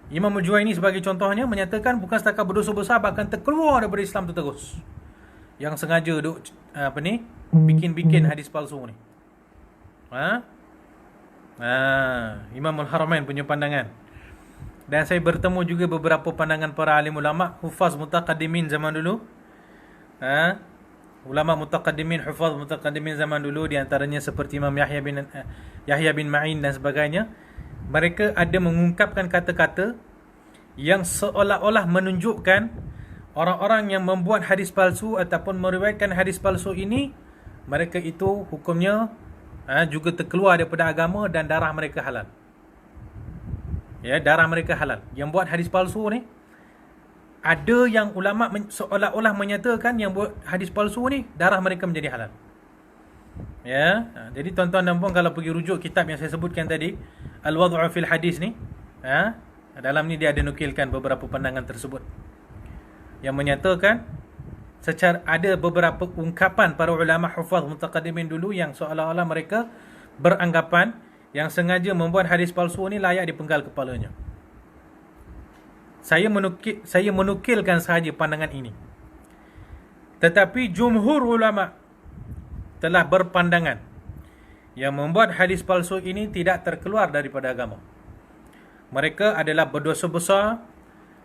Imam Al-Juwaini sebagai contohnya menyatakan bukan setakat berdosa besar, bahkan terkeluar daripada Islam tu terus. Yang sengaja duk bikin hadis palsu ni. Imam Al-Haramain punya pandangan. Dan saya bertemu juga beberapa pandangan para alim ulama, hufaz mutaqaddimin zaman dulu. Ulama mutaqaddimin, hufaz mutaqaddimin zaman dulu, di antaranya seperti Imam Yahya bin Ma'in dan sebagainya. Mereka ada mengungkapkan kata-kata yang seolah-olah menunjukkan orang-orang yang membuat hadis palsu ataupun meriwayatkan hadis palsu ini, mereka itu hukumnya juga terkeluar daripada agama dan darah mereka halal. Ya, darah mereka halal. Yang buat hadis palsu ni, ada yang ulama seolah-olah menyatakan yang buat hadis palsu ni darah mereka menjadi halal. Ya, jadi tuan-tuan dan puan, kalau pergi rujuk kitab yang saya sebutkan tadi, Al-Wad'u fil Hadis ni, dalam ni dia ada nukilkan beberapa pandangan tersebut yang menyatakan secara ada beberapa ungkapan para ulama hufaz mutaqaddimin dulu yang seolah-olah mereka beranggapan yang sengaja membuat hadis palsu ni layak dipenggal kepalanya. Saya menukilkan sahaja pandangan ini. Tetapi jumhur ulama telah berpandangan yang membuat hadis palsu ini tidak terkeluar daripada agama. Mereka adalah berdosa besar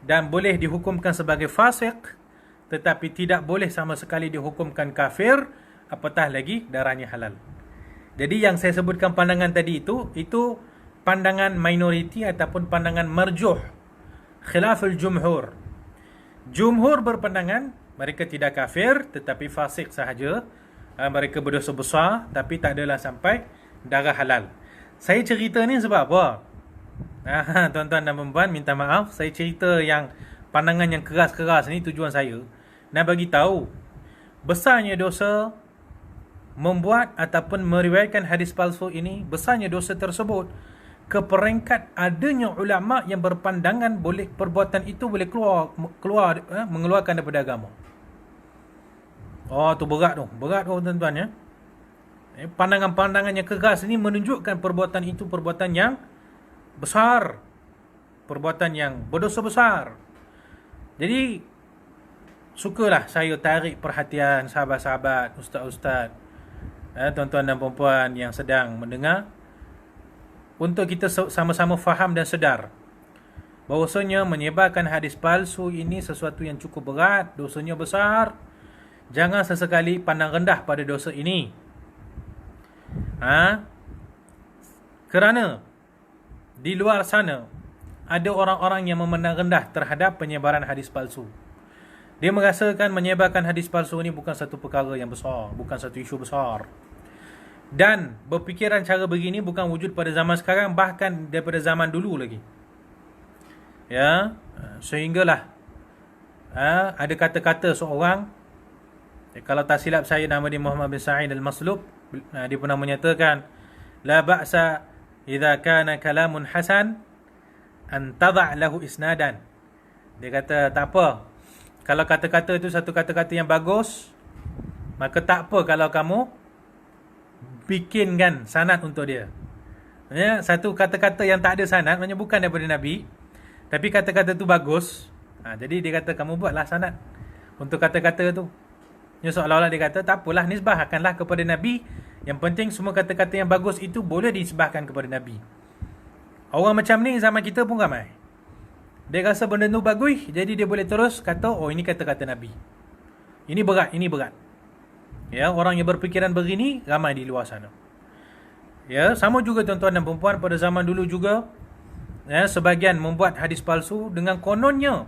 dan boleh dihukumkan sebagai fasik, tetapi tidak boleh sama sekali dihukumkan kafir, apatah lagi darahnya halal. Jadi yang saya sebutkan pandangan tadi itu pandangan minoriti ataupun pandangan marjuh, khilaful jumhur. Jumhur berpandangan mereka tidak kafir tetapi fasik sahaja. Mereka berdosa besar tapi tak adalah sampai darah halal. Saya cerita ni sebab apa? Tuan-tuan dan puan-puan, minta maaf, saya cerita yang pandangan yang keras-keras ni tujuan saya nak bagi tahu besarnya dosa membuat ataupun meriwayatkan hadis palsu ini, besarnya dosa tersebut ke peringkat adanya ulama yang berpandangan boleh perbuatan itu boleh mengeluarkan daripada agama. Oh, tu berat tu tuan-tuan ya. Pandangan-pandangan yang keras ini menunjukkan perbuatan itu perbuatan yang besar, perbuatan yang berdosa besar. Jadi sukalah saya tarik perhatian sahabat-sahabat, ustaz-ustaz, tuan-tuan dan puan-puan yang sedang mendengar, untuk kita sama-sama faham dan sedar bahawasanya menyebarkan hadis palsu ini sesuatu yang cukup berat, dosanya besar. Jangan sesekali pandang rendah pada dosa ini. Kerana di luar sana ada orang-orang yang memandang rendah terhadap penyebaran hadis palsu. Dia merasakan menyebarkan hadis palsu ini bukan satu perkara yang besar, bukan satu isu besar. Dan berfikiran cara begini bukan wujud pada zaman sekarang, bahkan daripada zaman dulu lagi. Ya, sehinggalah ada kata-kata seorang, kalau tak silap saya nama dia Muhammad bin Sa'id al-Maslub, dia pernah menyatakan, la ba'sa idza kana kalamun hasan an tadha' lahu isnadan. Dia kata tak apa kalau kata-kata itu satu kata-kata yang bagus, maka tak apa kalau kamu bikinkan sanad untuk dia. Ya, satu kata-kata yang tak ada sanad, maknanya bukan daripada Nabi, tapi kata-kata tu bagus. Jadi dia kata kamu buatlah sanad untuk kata-kata tu. Ya, seolah-olah dia kata tak apalah, nisbahkanlah kepada Nabi. Yang penting semua kata-kata yang bagus itu boleh disebahkan kepada Nabi. Orang macam ni zaman kita pun ramai. Dia rasa benda tu bagus, jadi dia boleh terus kata, oh ini kata-kata Nabi. Ini berat, ini berat. Ya, orang yang berfikiran begini ramai di luar sana. Ya, sama juga tuan-tuan dan puan-puan pada zaman dulu juga. Ya, sebahagian membuat hadis palsu dengan kononnya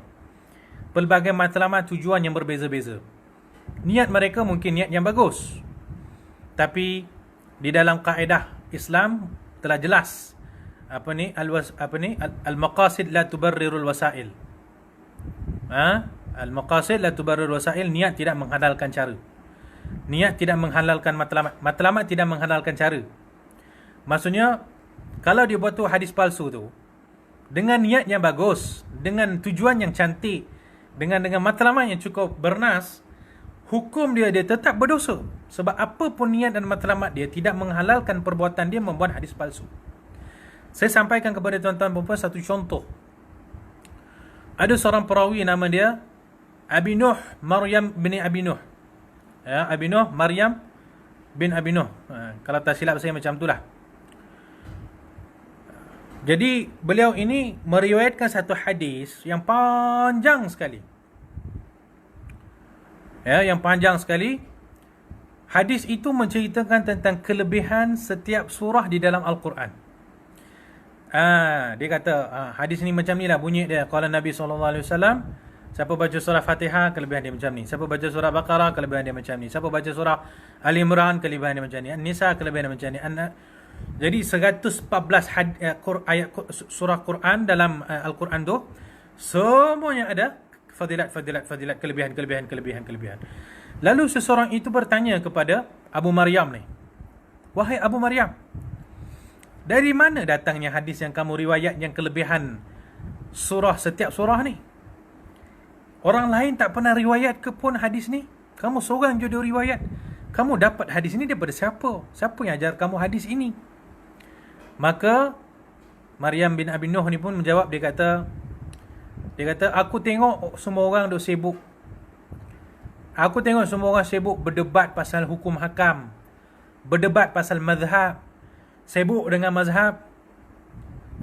pelbagai matlamat tujuan yang berbeza-beza. Niat mereka mungkin niat yang bagus, tapi di dalam kaedah Islam telah jelas al-maqasid la tubarrirul wasail. Al-maqasid la tubarrirul wasail, niat tidak menghalalkan cara. Niat tidak menghalalkan matlamat. Matlamat tidak menghalalkan cara. Maksudnya kalau dia buat tu hadis palsu tu dengan niat yang bagus, dengan tujuan yang cantik, dengan matlamat yang cukup bernas, hukum dia tetap berdosa. Sebab apa pun niat dan matlamat dia tidak menghalalkan perbuatan dia membuat hadis palsu. Saya sampaikan kepada tuan-tuan dan puan satu contoh. Ada seorang perawi nama dia Abi Nuh Maryam bin Abi Nuh. Ya, Abi Nuh Maryam bin Abi Nuh. Kalau tak silap saya macam itulah. Jadi beliau ini meriwayatkan satu hadis yang panjang sekali. Ya, yang panjang sekali. Hadis itu menceritakan tentang kelebihan setiap surah di dalam Al-Quran. Dia kata hadis ni macam ni lah bunyi dia. Qala Nabi SAW, siapa baca surah Fatihah, kelebihan dia macam ni. Siapa baca surah Baqarah, kelebihan dia macam ni. Siapa baca surah Ali Imran, kelebihan dia macam ni. An-Nisa, kelebihan dia macam ni. Jadi 114 ayat surah Quran dalam Al-Quran tu, semuanya ada fadilat, kelebihan. Lalu seseorang itu bertanya kepada Abu Maryam ni, wahai Abu Maryam, dari mana datangnya hadis yang kamu riwayat yang kelebihan setiap surah ni? Orang lain tak pernah riwayat ke pun hadis ni? Kamu seorang je riwayat. Kamu dapat hadis ini daripada siapa? Siapa yang ajar kamu hadis ini? Maka Maryam bin Abi Nuh ni pun menjawab, dia kata, Dia kata, aku tengok semua orang duk sibuk. Aku tengok semua orang sibuk berdebat pasal hukum hakam, berdebat pasal mazhab, sibuk dengan mazhab.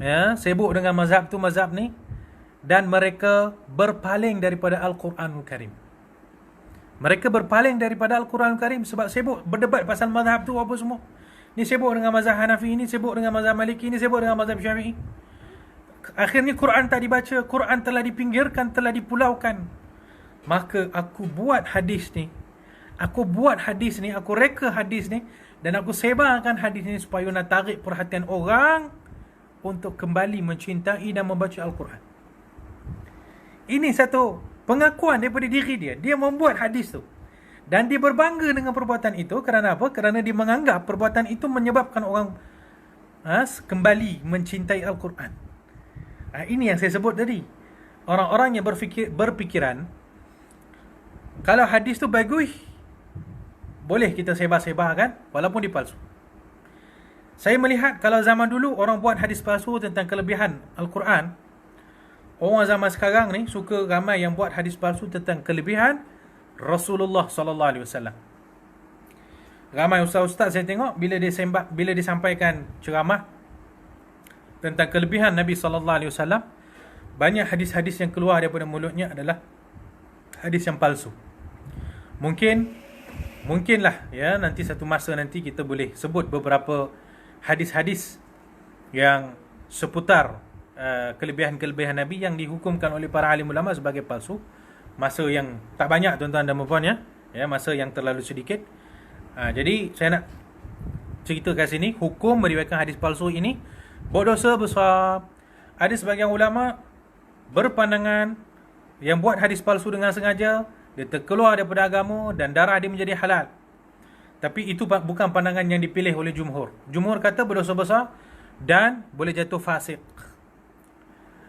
Ya, sibuk dengan mazhab tu, mazhab ni, dan mereka berpaling daripada Al-Quranul Karim. Mereka berpaling daripada Al-Quranul Karim sebab sibuk berdebat pasal mazhab tu apa semua. Ni sibuk dengan mazhab Hanafi, ni sibuk dengan mazhab Maliki, ni sibuk dengan mazhab Syafi'i. Akhirnya Quran tak dibaca, Quran telah dipinggirkan, telah dipulaukan. Maka aku buat hadis ni, aku reka hadis ni, dan aku sebarkan hadis ni supaya nak tarik perhatian orang untuk kembali mencintai dan membaca Al-Quran. Ini satu pengakuan daripada diri dia. Dia membuat hadis tu, dan dia berbangga dengan perbuatan itu. Kerana apa? Kerana dia menganggap perbuatan itu menyebabkan orang kembali mencintai Al-Quran. Ini yang saya sebut tadi. Orang-orang yang berfikiran kalau hadis tu bagus, boleh kita sebar-sebarkan walaupun dia palsu. Saya melihat kalau zaman dulu orang buat hadis palsu tentang kelebihan Al-Quran, orang zaman sekarang ni suka ramai yang buat hadis palsu tentang kelebihan Rasulullah sallallahu alaihi wasallam. Ramai ustaz-ustaz saya tengok bila dia sampaikan ceramah tentang kelebihan Nabi sallallahu alaihi wasallam, banyak hadis-hadis yang keluar daripada mulutnya adalah hadis yang palsu. Mungkinlah ya, nanti satu masa nanti kita boleh sebut beberapa hadis-hadis yang seputar kelebihan-kelebihan Nabi yang dihukumkan oleh para alim ulama sebagai palsu. Masa yang tak banyak tuan-tuan dan puan-puan ya, masa yang terlalu sedikit. Jadi saya nak cerita kat sini, hukum meriwayatkan hadis palsu ini berdosa besar. Ada sebagian ulama berpandangan yang buat hadis palsu dengan sengaja, dia terkeluar daripada agama dan darah dia menjadi halal. Tapi itu bukan pandangan yang dipilih oleh jumhur. Jumhur kata berdosa besar dan boleh jatuh fasik.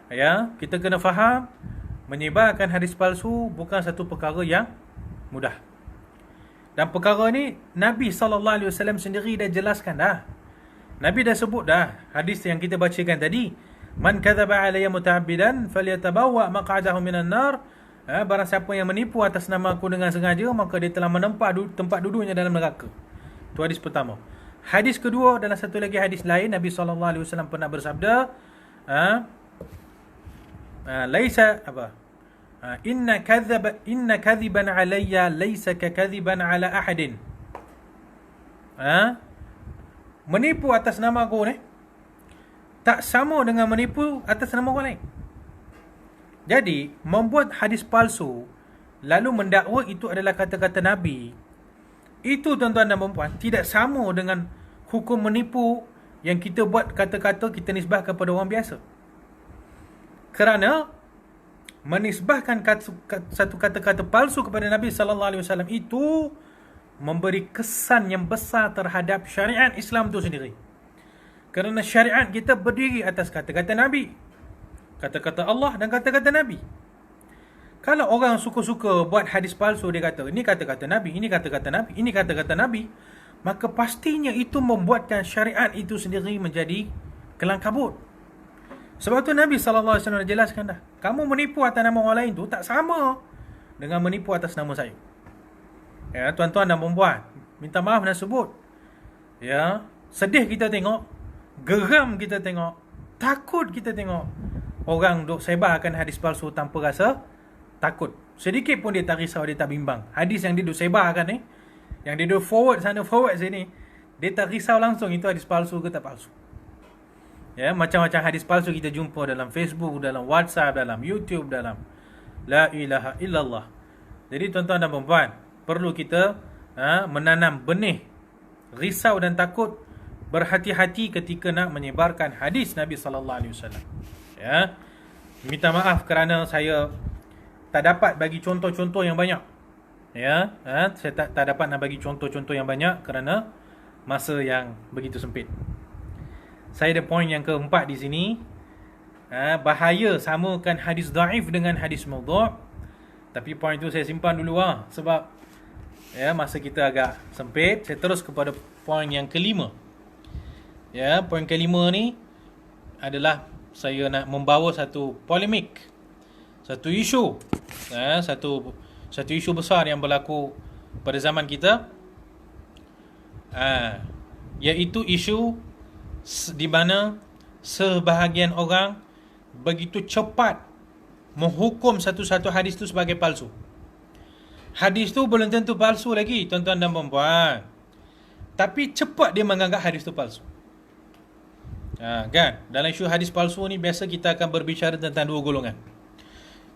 Ya, kita kena faham, menyebarkan hadis palsu bukan satu perkara yang mudah. Dan perkara ni Nabi SAW sendiri dah jelaskan dah. Nabi dah sebut dah hadis yang kita bacakan tadi, man kadzaba alayya muta'abbidan falyatabawwa maq'adahu minan nar. Barang siapa yang menipu atas nama aku dengan sengaja, maka dia telah menempat tempat duduknya dalam neraka. Itu hadis pertama. Hadis kedua, dalam satu lagi hadis lain, Nabi SAW pernah bersabda, laisa apa? Inna kadhiban alayya laisa kakadhiban ala ahadin. Menipu atas nama aku ni tak sama dengan menipu atas nama orang lain. Jadi, membuat hadis palsu lalu mendakwa itu adalah kata-kata Nabi, itu tuan-tuan dan puan-puan tidak sama dengan hukum menipu yang kita buat kata-kata kita nisbah kepada orang biasa. Kerana menisbahkan satu kata-kata palsu kepada Nabi sallallahu alaihi wasallam itu memberi kesan yang besar terhadap syariat Islam itu sendiri. Kerana syariat kita berdiri atas kata-kata Nabi, kata-kata Allah dan kata-kata Nabi. Kalau orang suka-suka buat hadis palsu, dia kata ini kata-kata Nabi, ini kata-kata Nabi, ini kata-kata Nabi, maka pastinya itu membuatkan syariat itu sendiri menjadi kelang kabut. Sebab tu Nabi SAW dah jelaskan dah, kamu menipu atas nama orang lain tu tak sama dengan menipu atas nama saya. Ya, tuan-tuan dan puan-puan, minta maaf nak sebut. Ya, sedih kita tengok, geram kita tengok, takut kita tengok orang duk sebarkan hadis palsu tanpa rasa takut. Sedikit pun dia tak risau, dia tak bimbang. Hadis yang dia duk sebarkan ni, yang dia duk forward sana forward sini, dia tak risau langsung itu hadis palsu ke tak palsu. Ya, macam-macam hadis palsu kita jumpa dalam Facebook, dalam WhatsApp, dalam YouTube, dalam la ilaha illallah. Jadi tuan-tuan dan puan-puan, perlu kita menanam benih risau dan takut, berhati-hati ketika nak menyebarkan hadis Nabi sallallahu alaihi wasallam. Ya. Minta maaf kerana saya tak dapat bagi contoh-contoh yang banyak. Ya, saya tak dapat nak bagi contoh-contoh yang banyak kerana masa yang begitu sempit. Saya ada poin yang keempat di sini. Bahaya samakan hadis dhaif dengan hadis maudhu'. Tapi poin itu saya simpan dulu sebab ya, masa kita agak sempit. Saya terus kepada poin yang kelima. Ya, poin kelima ni adalah saya nak membawa satu polemik Satu isu, satu isu besar yang berlaku pada zaman kita, iaitu isu di mana sebahagian orang begitu cepat menghukum satu-satu hadis itu sebagai palsu. Hadis tu belum tentu palsu lagi, tuan-tuan dan puan-puan, tapi cepat dia menganggap hadis tu palsu. Kan? Dalam isu hadis palsu ni biasa kita akan berbicara tentang dua golongan.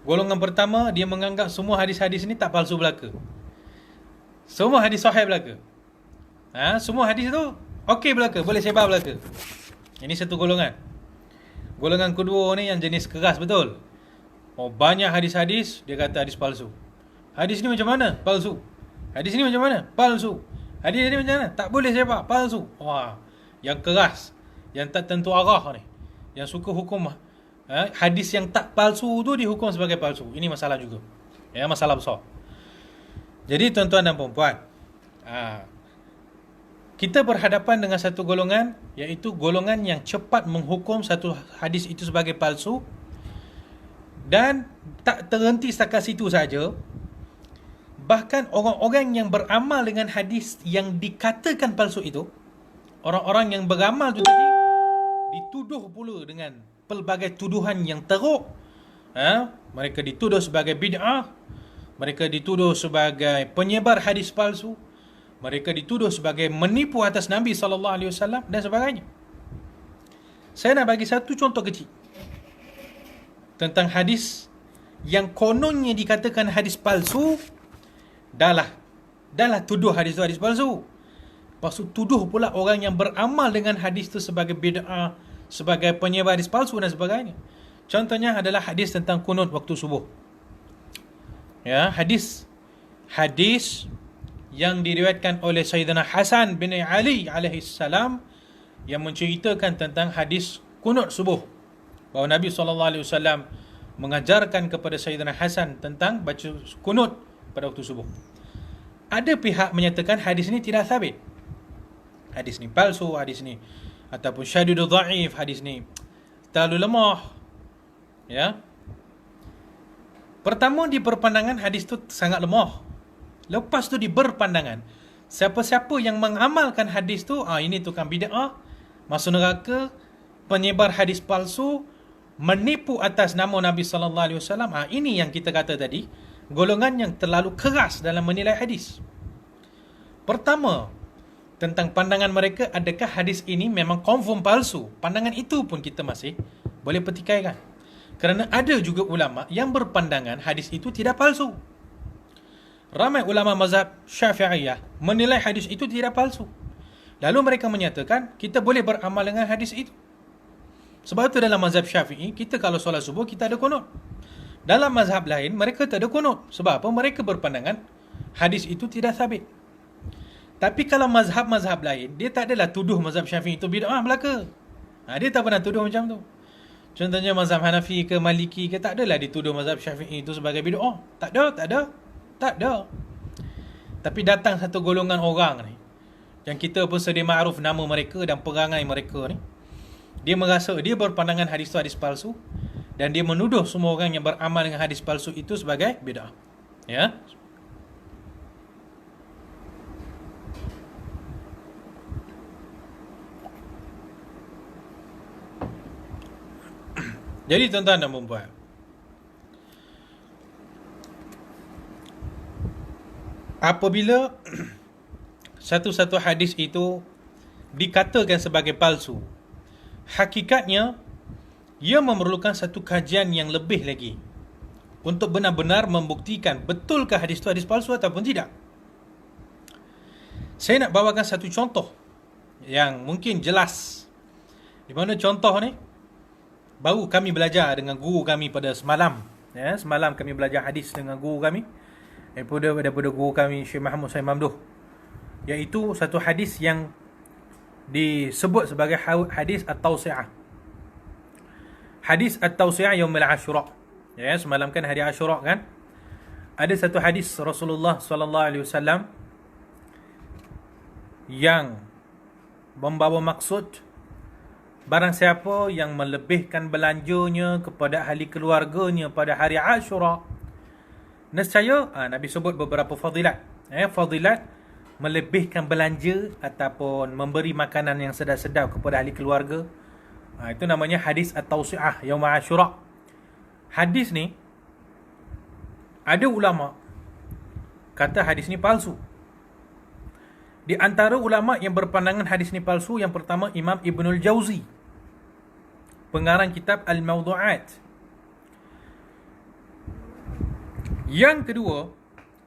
Golongan pertama, dia menganggap semua hadis-hadis ni tak palsu belaka. Semua hadis sahih belaka. Semua hadis tu okey belaka, boleh sebar belaka. Ini satu golongan. Golongan kedua ni yang jenis keras betul. Banyak hadis-hadis dia kata hadis palsu. Hadis ni macam mana? Palsu. Hadis ni macam mana? Palsu. Hadis ni macam mana? Tak boleh sebar, palsu. Yang keras, yang tak tentu arah ni, yang suka hukum hadis yang tak palsu tu dihukum sebagai palsu. Ini masalah juga. Masalah besar. Jadi tuan-tuan dan puan-puan, kita berhadapan dengan satu golongan, iaitu golongan yang cepat menghukum satu hadis itu sebagai palsu, dan tak terhenti setakat situ saja. Bahkan orang-orang yang beramal dengan hadis yang dikatakan palsu itu, orang-orang yang beramal tu tadi, dituduh pula dengan pelbagai tuduhan yang teruk. Mereka dituduh sebagai bid'ah, mereka dituduh sebagai penyebar hadis palsu, mereka dituduh sebagai menipu atas Nabi SAW dan sebagainya. Saya nak bagi satu contoh kecil tentang hadis yang kononnya dikatakan hadis palsu. Dah lah tuduh hadis tu hadis palsu. Lepas tu tuduh pula orang yang beramal dengan hadis tu sebagai bid'ah, sebagai penyebar hadis palsu dan sebagainya. Contohnya adalah hadis tentang kunut waktu subuh. Hadis yang diriwayatkan oleh Sayyidina Hasan bin Ali alaihi salam, yang menceritakan tentang hadis kunut subuh, bahawa Nabi SAW mengajarkan kepada Sayyidina Hasan tentang baca kunut pada waktu subuh. Ada pihak menyatakan hadis ni tidak sabit, hadis ni palsu, hadis ni ataupun syadidul dhaif, hadis ni terlalu lemah. Pertama, di perpandangan hadis tu sangat lemah. Lepas tu di berpandangan, siapa-siapa yang mengamalkan hadis tu, ini tukang bid'ah, masuk neraka, penyebar hadis palsu, menipu atas nama Nabi SAW. Ini yang kita kata tadi, golongan yang terlalu keras dalam menilai hadis. Pertama, tentang pandangan mereka, adakah hadis ini memang confirm palsu? Pandangan itu pun kita masih boleh petikaikan. Kerana ada juga ulama yang berpandangan hadis itu tidak palsu. Ramai ulama mazhab Syafi'iyah menilai hadis itu tidak palsu. Lalu mereka menyatakan kita boleh beramal dengan hadis itu. Sebab itu dalam mazhab Syafi'i, kita kalau solat subuh kita ada kunut. Dalam mazhab lain mereka tak ada kunut. Sebab apa? Mereka berpandangan hadis itu tidak sabit. Tapi kalau mazhab-mazhab lain, dia tak adalah tuduh mazhab Syafi'i itu bid'ah belaka. Dia tak pernah tuduh macam tu. Contohnya mazhab Hanafi ke Maliki ke, tak adalah dituduh mazhab Syafi'i itu sebagai bid'ah. Tak ada. Tapi datang satu golongan orang ni, yang kita pun sedia ma'ruf nama mereka dan perangai mereka ni, dia merasa dia berpandangan hadis itu hadis palsu, dan dia menuduh semua orang yang beramal dengan hadis palsu itu sebagai bid'ah. Jadi tuan-tuan dan puan-puan, apabila satu-satu hadis itu dikatakan sebagai palsu, hakikatnya ia memerlukan satu kajian yang lebih lagi untuk benar-benar membuktikan betulkah hadis itu hadis palsu ataupun tidak. Saya nak bawakan satu contoh yang mungkin jelas, di mana contoh ni baru kami belajar dengan guru kami pada semalam. Semalam kami belajar hadis dengan guru kami, daripada guru kami Syekh Muhammad Said Mamduh, iaitu satu hadis yang disebut sebagai hadis At-Tawsi'ah. Hadis At-Tawsi'ah Yaumil Ashura. Semalam kan hari Ashura kan? Ada satu hadis Rasulullah SAW yang membawa maksud barang siapa yang melebihkan belanjanya kepada ahli keluarganya pada hari Ashura, nescaya Nabi sebut beberapa fadilat. Fadilat melebihkan belanja ataupun memberi makanan yang sedap-sedap kepada ahli keluarga. Itu namanya hadis at-tawsi'ah yaum Ashura. Hadis ni ada ulama kata hadis ni palsu. Di antara ulama yang berpandangan hadis ni palsu, yang pertama Imam Ibnul Jauzi, pengarang kitab Al-Mawdu'at. Yang kedua,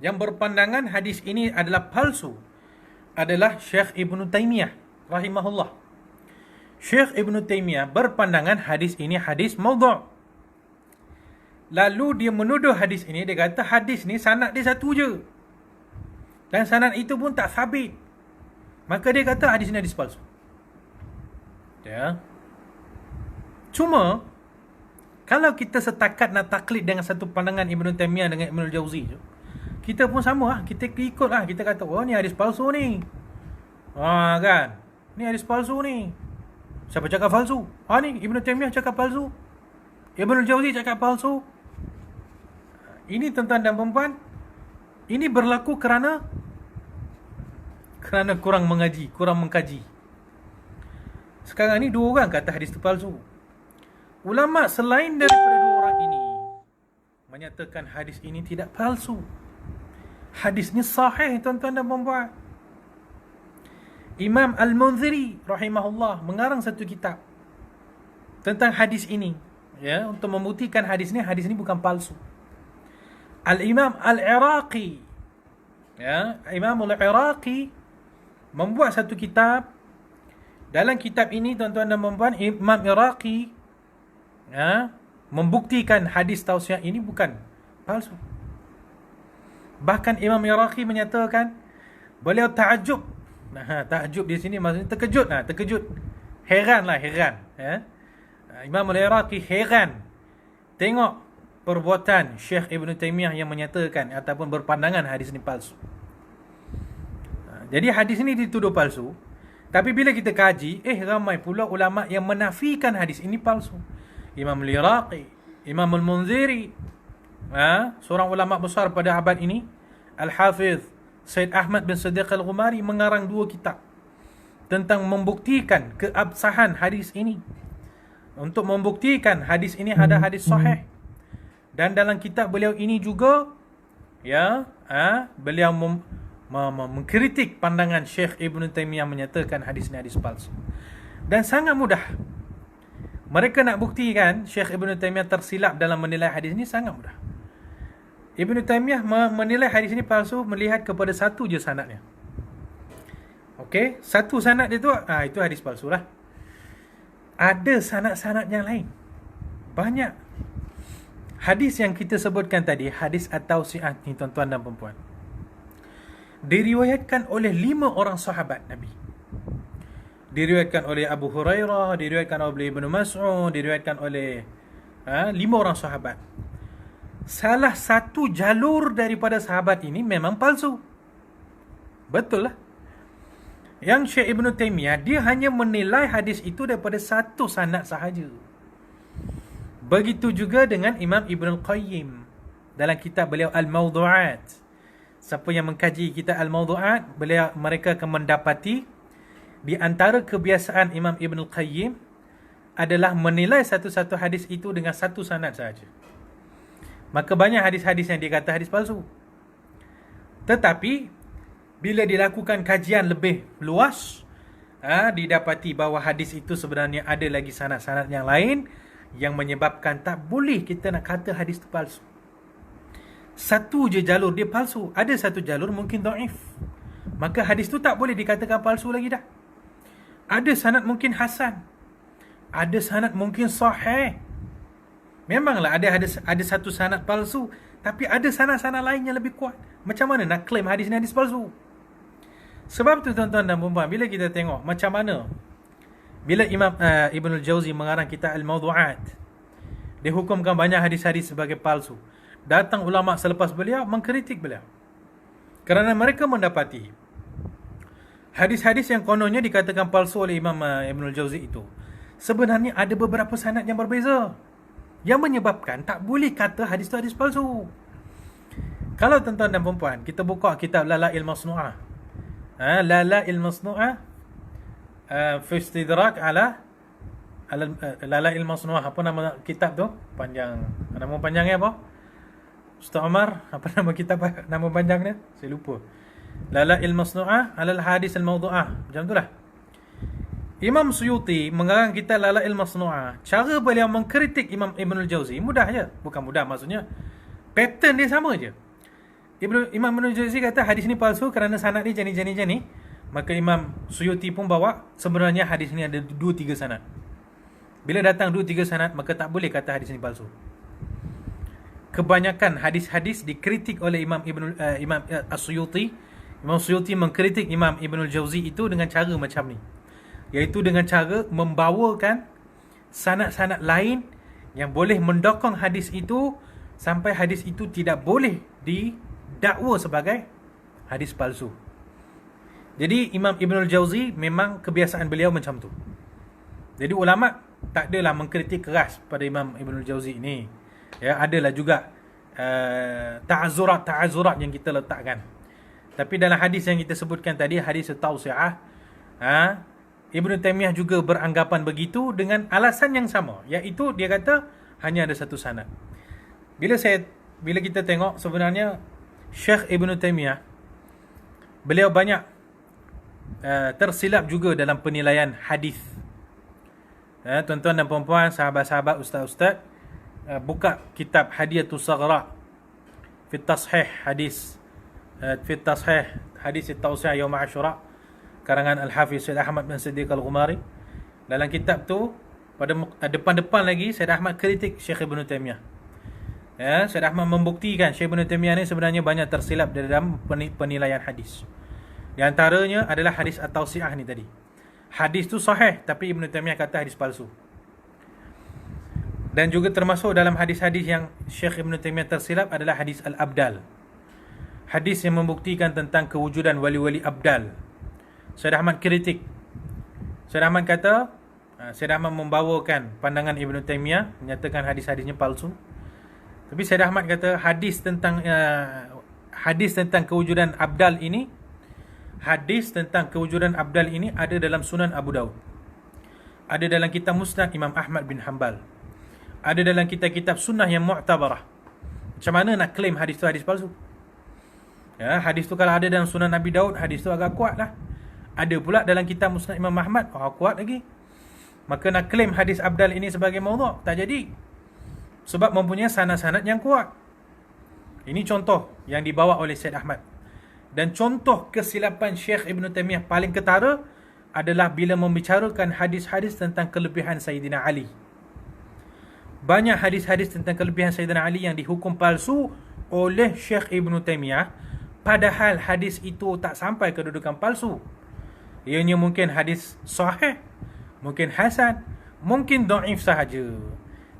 yang berpandangan hadis ini adalah palsu adalah Syekh Ibn Taymiyah rahimahullah. Syekh Ibn Taymiyah berpandangan hadis ini hadis mawdu'. Lalu dia menuduh hadis ini, dia kata hadis ni sanad dia satu je. Dan sanad itu pun tak sabit. Maka dia kata hadis ini hadis palsu. Ya. Cuma kalau kita setakat nak taklid dengan satu pandangan Ibn Taymiyah dengan Ibn Jauzi, kita pun sama lah. Kita ikut lah. Kita kata, oh ni hadis palsu ni. Kan? Ni hadis palsu ni. Siapa cakap palsu? Ni Ibn Taymiyah cakap palsu. Ibn Jauzi cakap palsu. Ini tuan-tuan dan puan-puan, ini berlaku kerana kurang mengaji, kurang mengkaji. Sekarang ni dua orang kata hadis itu palsu. Ulama selain daripada dua orang ini menyatakan hadis ini tidak palsu. Hadis ni sahih, tuan-tuan dan puan-puan. Imam Al-Munziri rahimahullah mengarang satu kitab tentang hadis ini, ya, untuk membuktikan hadis ni bukan palsu. Al-Imam Al-Iraqi, ya, Imam Al-Iraqi membuat satu kitab. Dalam kitab ini, tuan-tuan dan puan-puan, Imam Iraqi, ya, membuktikan hadis tausiah ini bukan palsu. Bahkan Imam Iraqi menyatakan beliau ta'ajub. Ta'ajub di sini maksudnya terkejut. Terkejut. Heran. Ya. Imam Al-Iraqi heran tengok perbuatan Syekh Ibn Taymiyah yang menyatakan ataupun berpandangan hadis ini palsu. Jadi hadis ini dituduh palsu. Tapi bila kita kaji, ramai pula ulama yang menafikan hadis ini palsu. Imam Al-Iraqi, Imam Al-Munziri, seorang ulama besar pada abad ini, Al-Hafiz Said Ahmad bin Siddiq Al-Ghumari, mengarang dua kitab tentang membuktikan keabsahan hadis ini, untuk membuktikan hadis ini ada hadis sahih. Dan dalam kitab beliau ini juga, ya, beliau mengkritik pandangan Syekh Ibn Taymiyah menyatakan hadis ini hadis palsu. Dan sangat mudah. Mereka nak buktikan Syekh Ibn Taymiyah tersilap dalam menilai hadis ini, sangat mudah. Ibn Taymiyah menilai hadis ini palsu melihat kepada satu je sanadnya. Okey, satu sanad dia tu, itu hadis palsu lah. Ada sanad-sanad yang lain. Banyak. Hadis yang kita sebutkan tadi, hadis at-tausi'ah ni, tuan-tuan dan puan-puan, diriwayatkan oleh 5 orang sahabat Nabi. Diriwayatkan oleh Abu Hurairah, diriwayatkan oleh Ibnu Mas'ud, diriwayatkan oleh 5 orang sahabat. Salah satu jalur daripada sahabat ini memang palsu. Betul lah. Yang Syekh Ibn Taymiyah, dia hanya menilai hadis itu daripada satu sanad sahaja. Begitu juga dengan Imam Ibn Al-Qayyim dalam kitab beliau Al-Mawdu'at. Siapa yang mengkaji kitab Al-Mawdu'at, mereka akan mendapati di antara kebiasaan Imam Ibn Al-Qayyim adalah menilai satu-satu hadis itu dengan satu sanad sahaja. Maka banyak hadis-hadis yang dia kata hadis palsu. Tetapi bila dilakukan kajian lebih luas, didapati bahawa hadis itu sebenarnya ada lagi sanad-sanad yang lain yang menyebabkan tak boleh kita nak kata hadis itu palsu. Satu je jalur dia palsu, ada satu jalur mungkin dhaif, maka hadis tu tak boleh dikatakan palsu lagi dah. Ada sanad mungkin hasan, ada sanad mungkin sahih. Memanglah ada satu sanad palsu, tapi ada sanad-sanad lain yang lebih kuat. Macam mana nak claim hadis ni hadis palsu? Sebab tu, tuan-tuan dan puan-puan, bila kita tengok macam mana bila Imam Ibn Al-Jauzi mengarang kitab Al-Mawdu'at, dia hukumkan banyak hadis-hadis sebagai palsu. Datang ulama selepas beliau mengkritik beliau, kerana mereka mendapati hadis-hadis yang kononnya dikatakan palsu oleh Imam Ibn Al-Jauzi itu, sebenarnya ada beberapa sanad yang berbeza, yang menyebabkan tak boleh kata hadis tu hadis palsu. Kalau tuan-tuan dan puan-puan, kita buka kitab Lala'il Masnu'ah. Lala'il Masnu'ah fi istidrak ala Lala'il Masnu'ah. Apa nama kitab tu? Panjang. Nama panjangnya apa? Ustaz Omar, apa nama kitab, nama panjangnya? Saya lupa. Lala'il Masnu'ah ala al-hadis al-mawdu'ah. Macam itulah. Imam Suyuti mengarang kitab Lala'il Masnu'ah. Cara beliau mengkritik Imam Ibnul Jauzi mudah je. Bukan mudah, maksudnya pattern dia sama je. Imam Ibnul Jauzi kata hadis ni palsu kerana sanad ni jani. Maka Imam Suyuti pun bawa sebenarnya hadis ni ada 2-3 sanad. Bila datang 2-3 sanad, maka tak boleh kata hadis ni palsu. Kebanyakan hadis-hadis dikritik oleh Imam As-Suyuti. Imam Suyuti mengkritik Imam Ibnul Jauzi itu dengan cara macam ni, iaitu dengan cara membawakan sanad-sanad lain yang boleh mendokong hadis itu sampai hadis itu tidak boleh didakwa sebagai hadis palsu. Jadi Imam Ibnul Jauzi memang kebiasaan beliau macam tu. Jadi ulama tak adalah mengkritik keras pada Imam Ibnul Jauzi ni. Ya, adalah juga ta'azurat yang kita letakkan. Tapi dalam hadis yang kita sebutkan tadi, hadis tausiah, Ibn Taymiyah juga beranggapan begitu dengan alasan yang sama, iaitu dia kata hanya ada satu sanad. Bila kita tengok sebenarnya Syekh Ibn Taymiyah, beliau banyak tersilap juga dalam penilaian hadis. Tuan-tuan dan puan-puan, sahabat-sahabat, ustaz-ustaz, buka kitab Hadiyatus Saghra fi Tashih hadis at-Tawsi' Yaum Ashura karangan Al-Hafiz Syed Ahmad bin Siddiq Al-Ghumari. Dalam kitab tu pada depan-depan lagi Syed Ahmad kritik Syekh Ibn Taymiyah. Syed Ahmad membuktikan Syekh Ibn Taymiyah ni sebenarnya banyak tersilap dalam penilaian hadis. Di antaranya adalah hadis at-Tawsi'ah ni tadi. Hadis tu sahih tapi Ibn Taymiyah kata hadis palsu. Dan juga termasuk dalam hadis-hadis yang Syekh Ibn Taymiyah tersilap adalah hadis Al-Abdal. Hadis yang membuktikan tentang kewujudan wali-wali Abdal. Syed Ahmad kritik. Syed Ahmad kata, Syed Ahmad membawakan pandangan Ibn Taymiyah, menyatakan hadis-hadisnya palsu. Tapi Syed Ahmad kata hadis tentang kewujudan Abdal ini, ada dalam Sunan Abu Daud, ada dalam kitab Musnad Imam Ahmad bin Hanbal, ada dalam kitab-kitab sunnah yang mu'tabarah. Macam mana nak claim hadis tu hadis palsu? Hadis tu kalau ada dalam Sunan Abi Daud, hadis tu agak kuat lah. Ada pula dalam kitab Musnad Imam Ahmad, kuat lagi. Maka nak claim hadis Abdal ini sebagai maudhu' tak jadi, sebab mempunyai sanad-sanad yang kuat. Ini contoh yang dibawa oleh Syed Ahmad. Dan contoh kesilapan Syekh Ibn Taymiyah paling ketara adalah bila membicarakan hadis-hadis tentang kelebihan Sayyidina Ali. Banyak hadis-hadis tentang kelebihan Sayyidina Ali yang dihukum palsu oleh Syekh Ibn Taymiyah, padahal hadis itu tak sampai kedudukan palsu. Ianya mungkin hadis sahih, mungkin hasan, mungkin dhaif sahaja,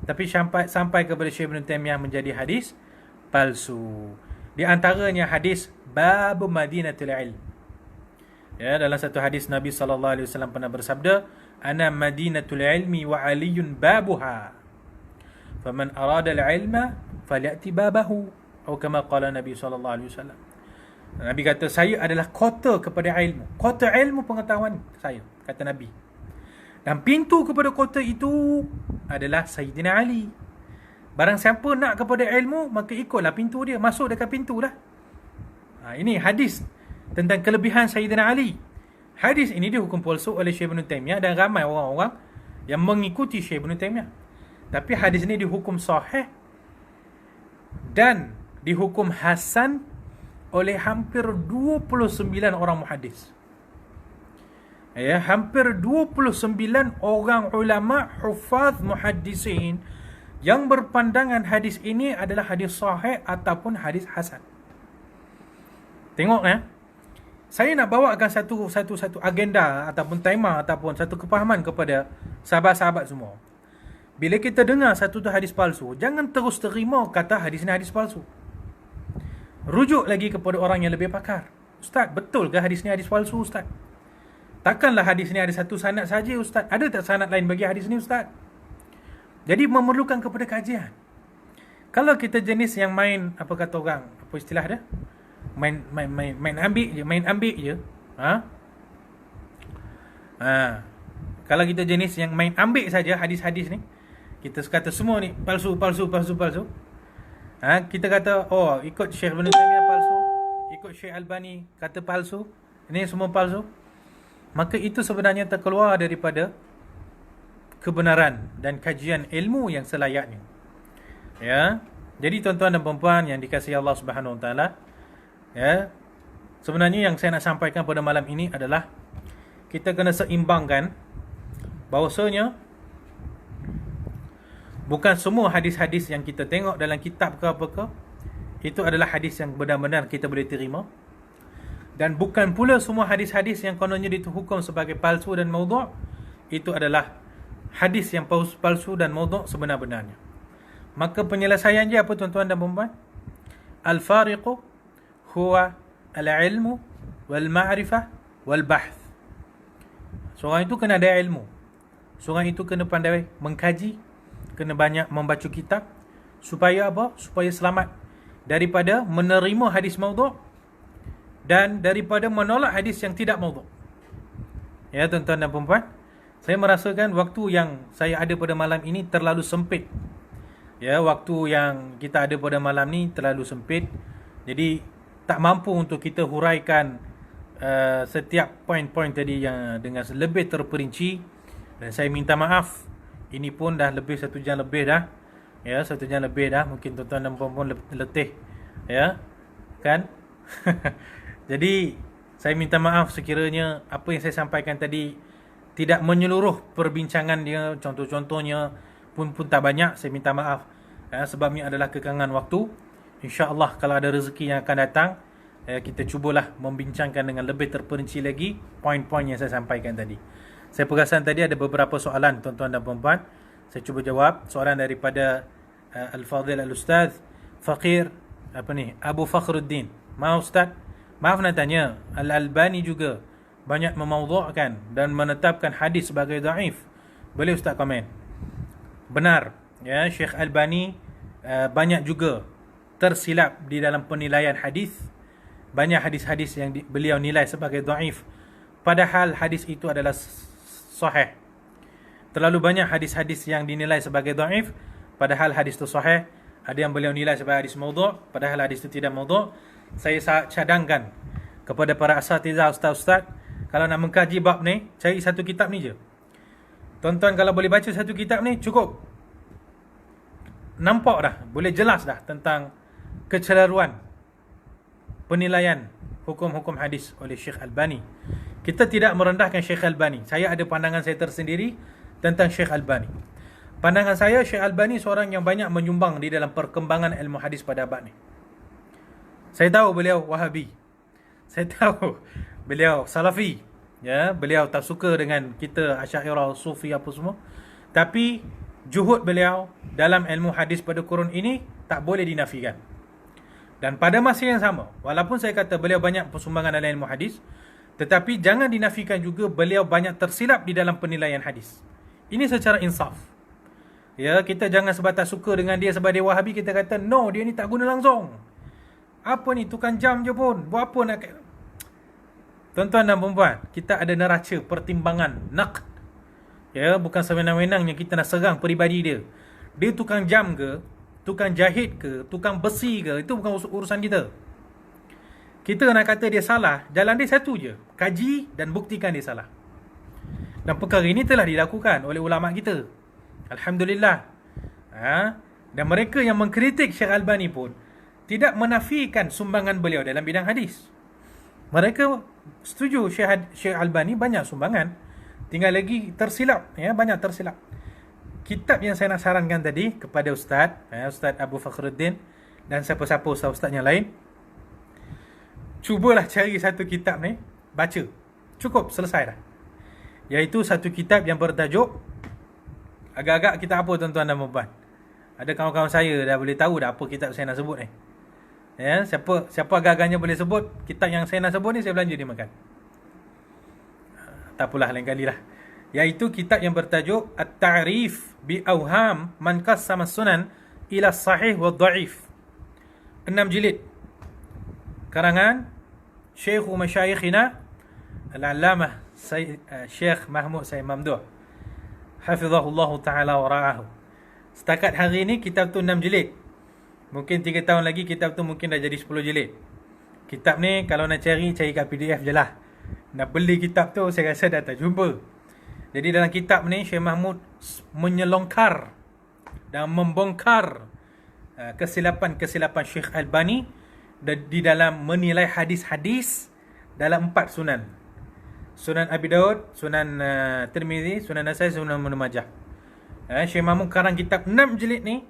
tapi sampai kepada Syekh Ibn Taymiyah menjadi hadis palsu. Di antaranya hadis bab Madinatul Ilm. Dalam satu hadis Nabi SAW pernah bersabda, ana Madinatul Ilmi wa Aliyun babuha, faman arada al-ilma falyati babahu, atau kama qala Nabi SAW. Nabi kata, saya adalah kota kepada ilmu, kota ilmu pengetahuan saya, kata Nabi, dan pintu kepada kota itu adalah Sayyidina Ali. Barang siapa nak kepada ilmu, maka ikutlah pintu dia, masuk dekat pintu lah. Ini hadis tentang kelebihan Sayyidina Ali. Hadis ini dihukum palsu oleh Syekh Ibn Taymiyah dan ramai orang-orang yang mengikuti Syekh Ibn Taymiyah. Tapi hadis ini dihukum sahih dan dihukum hasan oleh hampir 29 orang muhaddis. Hampir 29 orang ulama hufaz muhaddisin yang berpandangan hadis ini adalah hadis sahih ataupun hadis hasan. Tengok saya nak bawakan satu agenda ataupun tema ataupun satu kepahaman kepada sahabat-sahabat semua. Bila kita dengar satu tu hadis palsu, jangan terus terima kata hadis ni hadis palsu. Rujuk lagi kepada orang yang lebih pakar. Ustaz, betul ke hadis ni hadis palsu, Ustaz? Takkanlah hadis ni ada satu sanad saja ustaz. Ada tak sanad lain bagi hadis ni ustaz? Jadi memerlukan kepada kajian. Kalau kita jenis yang main, apa kata orang, apa istilah dia? Main ambil je. Kalau kita jenis yang main ambil saja hadis-hadis ni, kita kata semua ni palsu. Kita kata ikut Syekh Ibn Taimiyah palsu, ikut Syekh Albani kata palsu, ini semua palsu. Maka itu sebenarnya terkeluar daripada kebenaran dan kajian ilmu yang selayaknya. Ya. Jadi tuan-tuan dan puan-puan yang dikasihi Allah Subhanahu Wa Taala, ya. Sebenarnya yang saya nak sampaikan pada malam ini adalah kita kena seimbangkan bahawasanya bukan semua hadis-hadis yang kita tengok dalam kitab ke apa-ke itu adalah hadis yang benar-benar kita boleh terima, dan bukan pula semua hadis-hadis yang kononnya dihukum sebagai palsu dan maudhu' itu adalah hadis yang palsu dan maudhu' sebenar-benarnya. Maka penyelesaian dia apa tuan-tuan dan puan-puan? Al-fariqu huwa al-ilmu wal-ma'rifah wal-bahth. Seorang itu kena ada ilmu, seorang itu kena pandai mengkaji, kena banyak membaca kitab. Supaya apa? Supaya selamat daripada menerima hadis maudhu' dan daripada menolak hadis yang tidak maudhu'. Ya tuan-tuan dan puan-puan, saya merasakan waktu yang saya ada pada malam ini terlalu sempit. Ya, waktu yang kita ada pada malam ni terlalu sempit. Jadi tak mampu untuk kita huraikan setiap poin-poin tadi yang dengan lebih terperinci. Dan saya minta maaf. Ini pun dah lebih 1 jam lebih dah. Ya, 1 jam lebih dah. Mungkin tuan-tuan dan puan-puan letih. Ya, kan? Jadi saya minta maaf sekiranya apa yang saya sampaikan tadi tidak menyeluruh perbincangan dia. Contoh-contohnya pun tak banyak. Saya minta maaf. Sebabnya adalah kekangan waktu. InsyaAllah kalau ada rezeki yang akan datang, kita cubalah membincangkan dengan lebih terperinci lagi poin-poin yang saya sampaikan tadi. Saya perasan tadi ada beberapa soalan tuan-tuan dan puan-puan. Saya cuba jawab. Soalan daripada Al-Fadhil Al-Ustaz Faqir Abu Fakhruddin. Maaf Ustaz, maaf nak tanya, Al-Albani juga banyak memaudhu'kan dan menetapkan hadis sebagai dhaif. Boleh Ustaz komen? Benar, ya, Syekh Albani banyak juga tersilap di dalam penilaian hadis. Banyak hadis-hadis yang beliau nilai sebagai dhaif, padahal hadis itu adalah sahih. Terlalu banyak hadis-hadis yang dinilai sebagai dhaif, padahal hadis itu sahih. Ada yang beliau nilai sebagai hadis maudhu', padahal hadis itu tidak maudhu'. Saya cadangkan kepada para asatizah, ustaz-ustaz, kalau nak mengkaji bab ni, cari satu kitab ni je. Tuan-tuan kalau boleh baca satu kitab ni, cukup. Nampak dah, boleh jelas dah tentang kecelaruan penilaian hukum-hukum hadis oleh Syekh Albani. Kita tidak merendahkan Syekh Albani. Saya ada pandangan saya tersendiri tentang Syekh Albani. Pandangan saya, Syekh Albani seorang yang banyak menyumbang di dalam perkembangan ilmu hadis pada abad ni. Saya tahu beliau Wahabi. Saya tahu beliau Salafi. Ya, beliau tak suka dengan kita Asy'ariyah, Sufi apa semua. Tapi juhud beliau dalam ilmu hadis pada kurun ini tak boleh dinafikan. Dan pada masa yang sama, walaupun saya kata beliau banyak persumbangan dalam ilmu hadis, tetapi jangan dinafikan juga beliau banyak tersilap di dalam penilaian hadis. Ini secara insaf. Ya, kita jangan sebab tak suka dengan dia sebab dia Wahabi, kita kata no, dia ni tak guna langsung. Apa ni, tukang jam je pun. Buat apa nak... Tuan-tuan dan perempuan, kita ada neraca pertimbangan naqd. Ya, bukan sewenang-wenangnya kita nak serang peribadi dia. Dia tukang jam ke, tukang jahit ke, tukang besi ke, itu bukan urusan kita. Kita nak kata dia salah, jalan dia satu je, kaji dan buktikan dia salah. Dan perkara ini telah dilakukan oleh ulama kita, alhamdulillah. Dan mereka yang mengkritik Syekh Albani pun tidak menafikan sumbangan beliau dalam bidang hadis. Mereka setuju Syekh Albani banyak sumbangan, tinggal lagi tersilap, ya, banyak tersilap. Kitab yang saya nak sarankan tadi kepada Ustaz, Ustaz Abu Fakhruddin dan siapa-siapa ustaz-ustaz yang lain, cubalah cari satu kitab ni, baca. Cukup, selesai dah. Iaitu satu kitab yang bertajuk, agak-agak kitab apa tuan-tuan dan puan-puan? Ada kawan-kawan saya dah boleh tahu dah apa kitab saya nak sebut ni. Ya, siapa agak-agaknya boleh sebut kitab yang saya nak sebut ni, saya belanja dia makan. Tak apalah, lain kali lah. Iaitu kitab yang bertajuk At-Ta'rif bi Awham Man Qassama Sunan ila Sahih wa Dha'if. 6 jilid. Karangan Syekh Masyayikhina Al-Allamah Syekh Mahmud Said Mamduh, hafizahullah ta'ala wa ra'ahu. Setakat hari ni kitab tu 6 jilid. Mungkin 3 tahun lagi kitab tu mungkin dah jadi 10 jilid. Kitab ni kalau nak cari kat PDF je lah. Nak beli kitab tu saya rasa dah tak jumpa. Jadi dalam kitab ni Syekh Mahmud menyelongkar dan membongkar kesilapan-kesilapan Syekh Albani di dalam menilai hadis-hadis dalam 4 sunan. Sunan Abi Daud, Sunan Tirmizi, Sunan Nasai, Sunan Ibnu Majah. Syekh Mahmud karang kitab 6 jilid ni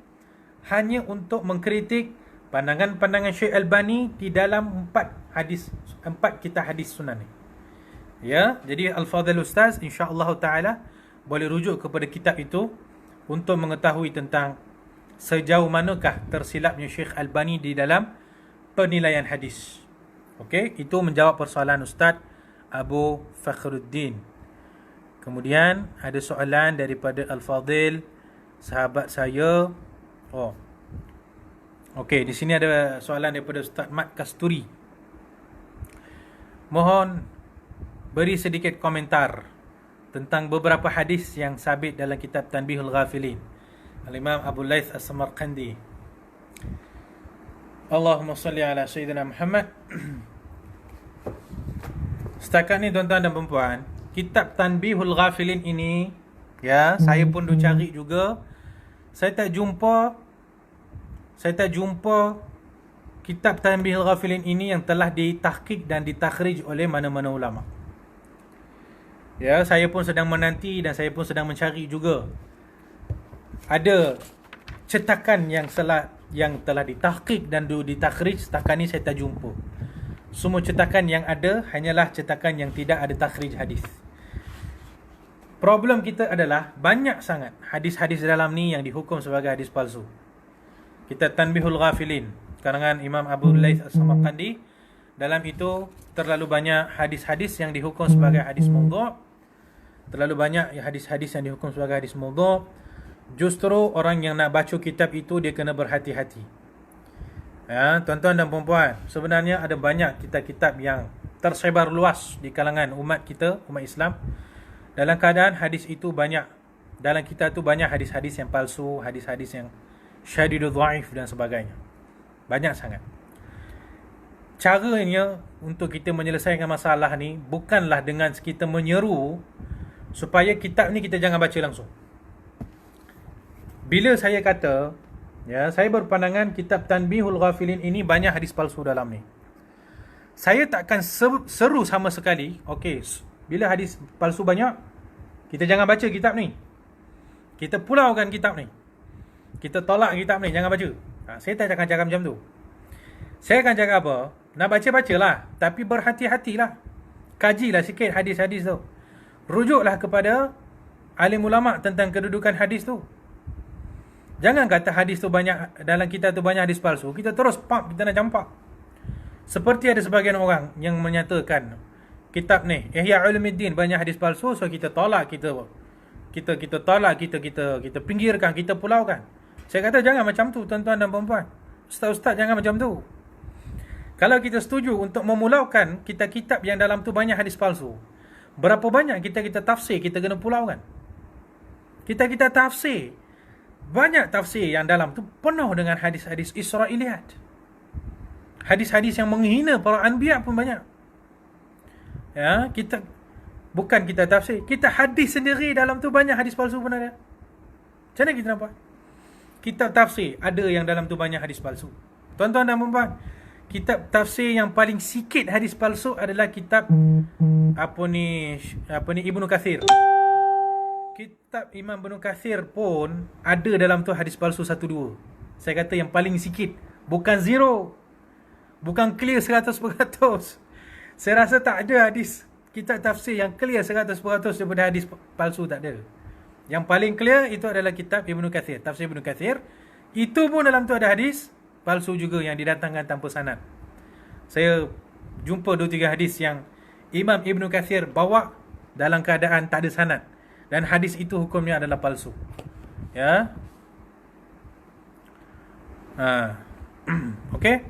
hanya untuk mengkritik pandangan-pandangan Syekh Albani di dalam 4 kitab hadis sunan ni. Ya, jadi Al-Fadhil Ustaz insya-Allah taala boleh rujuk kepada kitab itu untuk mengetahui tentang sejauh manakah tersilapnya Syekh Albani di dalam penilaian hadis. Okey, itu menjawab persoalan Ustaz Abu Fakhruddin. Kemudian ada soalan daripada Al-Fadhil, sahabat saya. Okey, di sini ada soalan daripada Ustaz Mat Kasturi. Mohon beri sedikit komentar tentang beberapa hadis yang sabit dalam kitab Tanbihul Ghafilin, Al-Imam Abu Laith As-Samarqandi. Allahumma salli ala Sayyidina Muhammad. Setakat ni tuan-tuan dan perempuan, kitab Tanbihul Ghafilin ini, ya, saya pun dah cari juga. Saya tak jumpa kitab Tanbihul Ghafilin ini yang telah ditahqiq dan ditakhrij oleh mana-mana ulama. Ya, saya pun sedang menanti dan saya pun sedang mencari juga. Ada cetakan yang telah ditahqiq dan ditakhrij, setakat ni saya tak jumpa. Semua cetakan yang ada hanyalah cetakan yang tidak ada takhrij hadis. Problem kita adalah banyak sangat hadis-hadis dalam ni yang dihukum sebagai hadis palsu. Kitab Tanbihul Ghafilin karangan Imam Abu Laith As-Samarqandi, dalam itu terlalu banyak hadis-hadis yang dihukum sebagai hadis maudhu'. Terlalu banyak hadis-hadis yang dihukum sebagai hadis maudhu'. Justru orang yang nak baca kitab itu dia kena berhati-hati. Ya, tuan-tuan dan puan-puan, sebenarnya ada banyak kitab-kitab yang tersebar luas di kalangan umat kita, umat Islam. Dalam keadaan hadis itu banyak, dalam kitab itu banyak hadis-hadis yang palsu, hadis-hadis yang syadidul dhaif dan sebagainya. Banyak sangat. Caranya untuk kita menyelesaikan masalah ni bukanlah dengan kita menyeru supaya kitab ni kita jangan baca langsung. Bila saya kata, ya, saya berpandangan kitab Tanbihul Ghafilin ini banyak hadis palsu dalam ni, saya takkan seru sama sekali, okey, bila hadis palsu banyak, kita jangan baca kitab ni. Kita pulaukan kitab ni. Kita tolak kitab ni, jangan baca. Saya tak akan cakap macam tu. Saya akan cakap apa? Nak baca-bacalah, tapi berhati-hatilah. Kajilah sikit hadis-hadis tu. Rujuklah kepada alim ulama tentang kedudukan hadis tu. Jangan kata hadis tu banyak, dalam kitab tu banyak hadis palsu, kita terus kita nak campak. Seperti ada sebagian orang yang menyatakan kitab ni Ihya Ulumuddin banyak hadis palsu, so kita tolak, kita tolak, kita pinggirkan, kita pulaukan. Saya kata jangan macam tu tuan-tuan dan puan-puan. Ustaz-ustaz jangan macam tu. Kalau kita setuju untuk memulaukan kitab-kitab yang dalam tu banyak hadis palsu, berapa banyak kita tafsir kita kena pulaukan. Kita tafsir, banyak tafsir yang dalam tu penuh dengan hadis-hadis Israiliyat. Hadis-hadis yang menghina para anbiya pun banyak. Ya, bukan kita tafsir, kita hadis sendiri dalam tu banyak hadis palsu pun ada. Macam mana kita nampak? Kitab tafsir ada yang dalam tu banyak hadis palsu. Tuan-tuan dan puan-puan, kitab tafsir yang paling sikit hadis palsu adalah kitab Ibnu Katsir. Kitab Imam Ibnu Katsir pun ada dalam tu hadis palsu 1-2. Saya kata yang paling sikit, bukan zero, bukan clear 100%. Saya rasa tak ada hadis kitab tafsir yang clear 100% daripada hadis palsu, tak ada. Yang paling clear itu adalah kitab Ibnu Katsir, tafsir Ibnu Katsir. Itu pun dalam tu ada hadis palsu juga yang didatangkan tanpa sanad. Saya jumpa 2-3 hadis yang Imam Ibnu Katsir bawa dalam keadaan tak ada sanad, dan hadis itu hukumnya adalah palsu. Ya. Okey.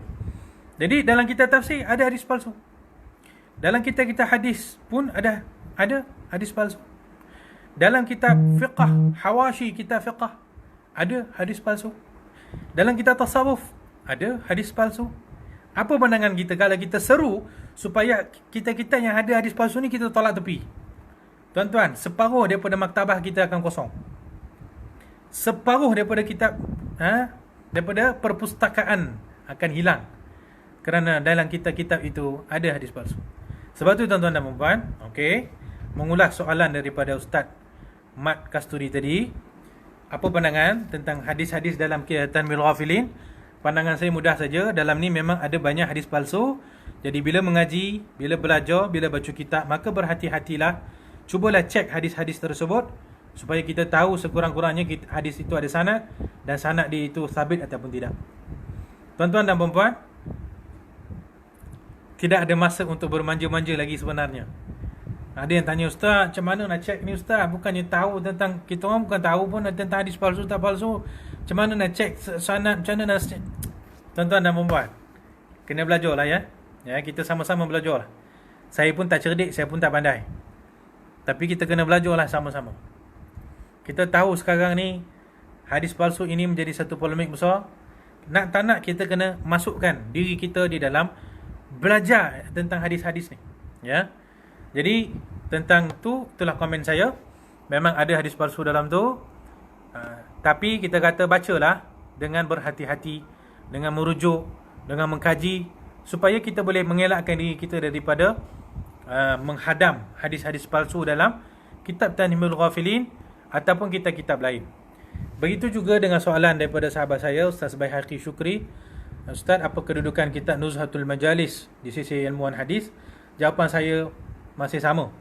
Jadi dalam kitab tafsir ada hadis palsu. Dalam kitab-kitab hadis pun ada hadis palsu. Dalam kitab fiqh, hawashi kitab fiqh, ada hadis palsu. Dalam kitab tasawuf ada hadis palsu. Apa pandangan kita kalau kita seru supaya kita yang ada hadis palsu ni kita tolak tepi? Tuan-tuan, separuh daripada maktabah kita akan kosong. Separuh daripada kitab, daripada perpustakaan akan hilang. Kerana dalam kitab-kitab itu ada hadis palsu. Sebab tu tuan-tuan dan puan-puan, okey, mengulas soalan daripada Ustaz Mat Kasturi tadi, apa pandangan tentang hadis-hadis dalam Tanbihul Ghafilin? Pandangan saya mudah saja. Dalam ni memang ada banyak hadis palsu. Jadi bila mengaji, bila belajar, bila baca kitab, maka berhati-hatilah. Cubalah cek hadis-hadis tersebut supaya kita tahu sekurang-kurangnya hadis itu ada sanad, dan sanad dia itu sabit ataupun tidak. Tuan-tuan dan puan-puan, tidak ada masa untuk bermanja-manja lagi sebenarnya. Ada yang tanya, Ustaz, macam mana nak cek ni Ustaz? Bukannya tahu tentang, kita orang bukan tahu pun tentang hadis palsu tak palsu. Macam mana nak cek sanad, macam mana nak cek? Tuan-tuan dan puan-puan, kena belajar lah ya. Kita sama-sama belajar lah. Saya pun tak cerdik, saya pun tak pandai. Tapi kita kena belajar lah sama-sama. Kita tahu sekarang ni hadis palsu ini menjadi satu polemik besar. Nak tak nak kita kena masukkan diri kita di dalam belajar tentang hadis-hadis ni. Ya. Jadi tentang tu, itulah komen saya. Memang ada hadis palsu dalam tu. Tapi kita kata bacalah dengan berhati-hati, dengan merujuk, dengan mengkaji, supaya kita boleh mengelakkan diri kita daripada menghadam hadis-hadis palsu dalam kitab Tanbihul Ghafilin ataupun kitab-kitab lain. Begitu juga dengan soalan daripada sahabat saya, Ustaz Baihaqi Syukri. Ustaz, apa kedudukan kitab Nuzhatul Majalis di sisi ilmuwan hadis? Jawapan saya masih sama.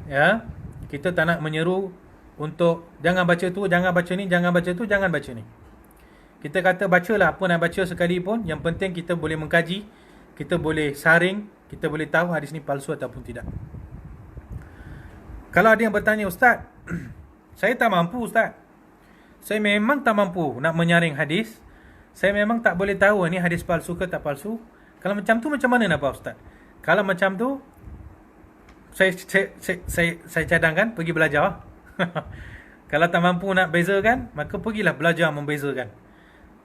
Ya, kita tak nak menyeru untuk jangan baca tu, jangan baca ni, jangan baca tu, jangan baca ni. Kita kata bacalah apa nak baca sekalipun, yang penting kita boleh mengkaji, kita boleh saring, kita boleh tahu hadis ni palsu ataupun tidak. Kalau ada yang bertanya, Ustaz, saya tak mampu Ustaz. Saya memang tak mampu nak menyaring hadis. Saya memang tak boleh tahu ni hadis palsu ke tak palsu. Kalau macam tu macam mana nak buat Ustaz? Kalau macam tu, saya cadangkan pergi belajar. Kalau tak mampu nak bezakan, maka pergilah belajar membezakan.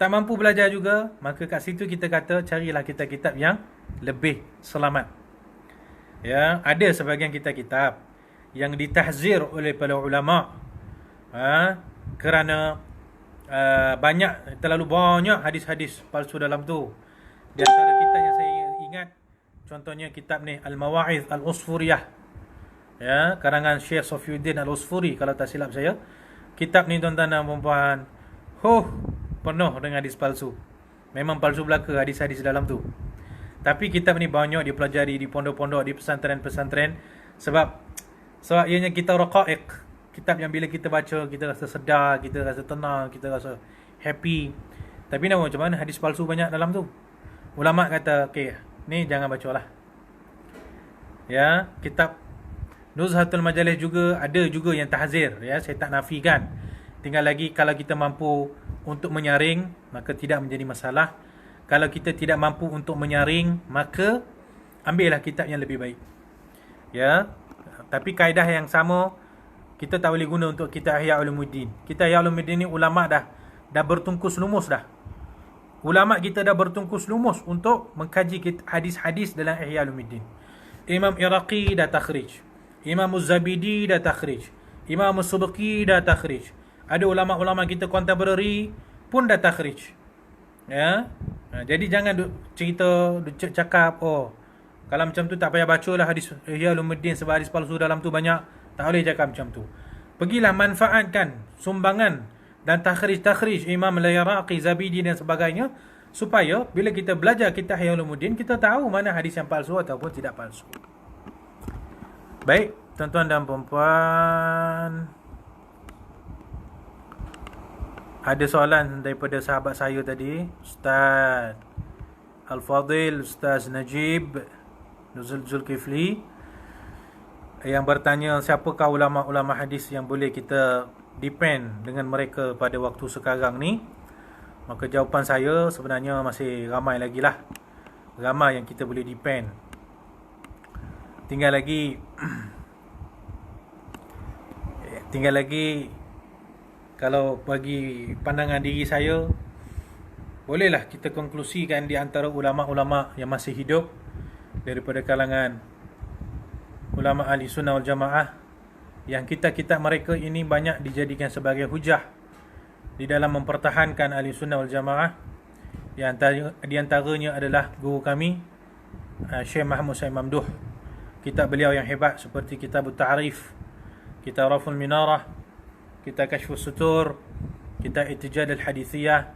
Tak mampu belajar juga, maka kat situ kita kata carilah kitab-kitab yang lebih selamat. Ya, ada sebahagian kitab-kitab yang ditahzir oleh para ulama, kerana terlalu banyak hadis-hadis palsu dalam tu. Di antara kitab yang saya ingat, contohnya kitab ni Al-Mawa'idh Al-Usfuriyah, ya, karangan Syekh Sofiyuddin Al-Usfuri kalau tak silap saya. Kitab ni tuan-tuan dan puan-puan, penuh dengan hadis palsu. Memang palsu belaka hadis-hadis dalam tu. Tapi kitab ni banyak dipelajari di pondok-pondok, di pesantren-pesantren, sebab ianya kitab raqaiq, kitab yang bila kita baca kita rasa sedar, kita rasa tenang, kita rasa happy. Tapi nak macam mana, hadis palsu banyak dalam tu. Ulama kata, okey, ni jangan bacalah. Ya, kitab Nuzhatul Majalis juga ada juga yang tahzir, ya, saya tak nafikan. Tinggal lagi kalau kita mampu untuk menyaring, maka tidak menjadi masalah. Kalau kita tidak mampu untuk menyaring, maka ambillah kitab yang lebih baik. Ya. Tapi kaedah yang sama kita tak boleh guna untuk kitab Ihya Ulumuddin. Kitab Ihya Ulumuddin ni ulama dah bertungkus lumus dah. Ulama kita dah bertungkus lumus untuk mengkaji hadis-hadis dalam Ihya Ulumuddin. Imam Iraqi dah takhrij, Imam Az-Zabidi dah takhrij, Imam As-Subki dah takhrij. Ada ulama-ulama kita contemporary pun dah takhrij. Ya. Jadi jangan cerita cakap, kalau macam tu tak payah bacalah hadis Ihya Ulumuddin sebab hadis palsu dalam tu banyak. Tak boleh cakap macam tu. Pergilah manfaatkan sumbangan dan takhrij Imam Al-Iraqi, Zabidi dan sebagainya, supaya bila kita belajar kitab Ihya Ulumuddin, kita tahu mana hadis yang palsu ataupun tidak palsu. Baik, tuan-tuan dan puan-puan, ada soalan daripada sahabat saya tadi, Ustaz Al-Fadil, Ustaz Najib Zulkifli. yang bertanya siapakah ulama-ulama hadis yang boleh kita depend dengan mereka pada waktu sekarang ni, maka jawapan saya sebenarnya masih ramai lagi lah. Ramai yang kita boleh depend. Tinggal lagi kalau bagi pandangan diri saya, bolehlah kita konklusikan di antara ulama-ulama yang masih hidup daripada kalangan ulama ahli sunnah wal jamaah, yang kitab-kitab mereka ini banyak dijadikan sebagai hujah di dalam mempertahankan ahli sunnah wal jamaah. Di antaranya adalah guru kami Syekh Mahmud Said Mamduh. Kitab beliau yang hebat seperti kitab Ta'rif, kitab Raful Minarah, kitab Kashfus Sutur, kitab Ittijad al-Hadithiyah,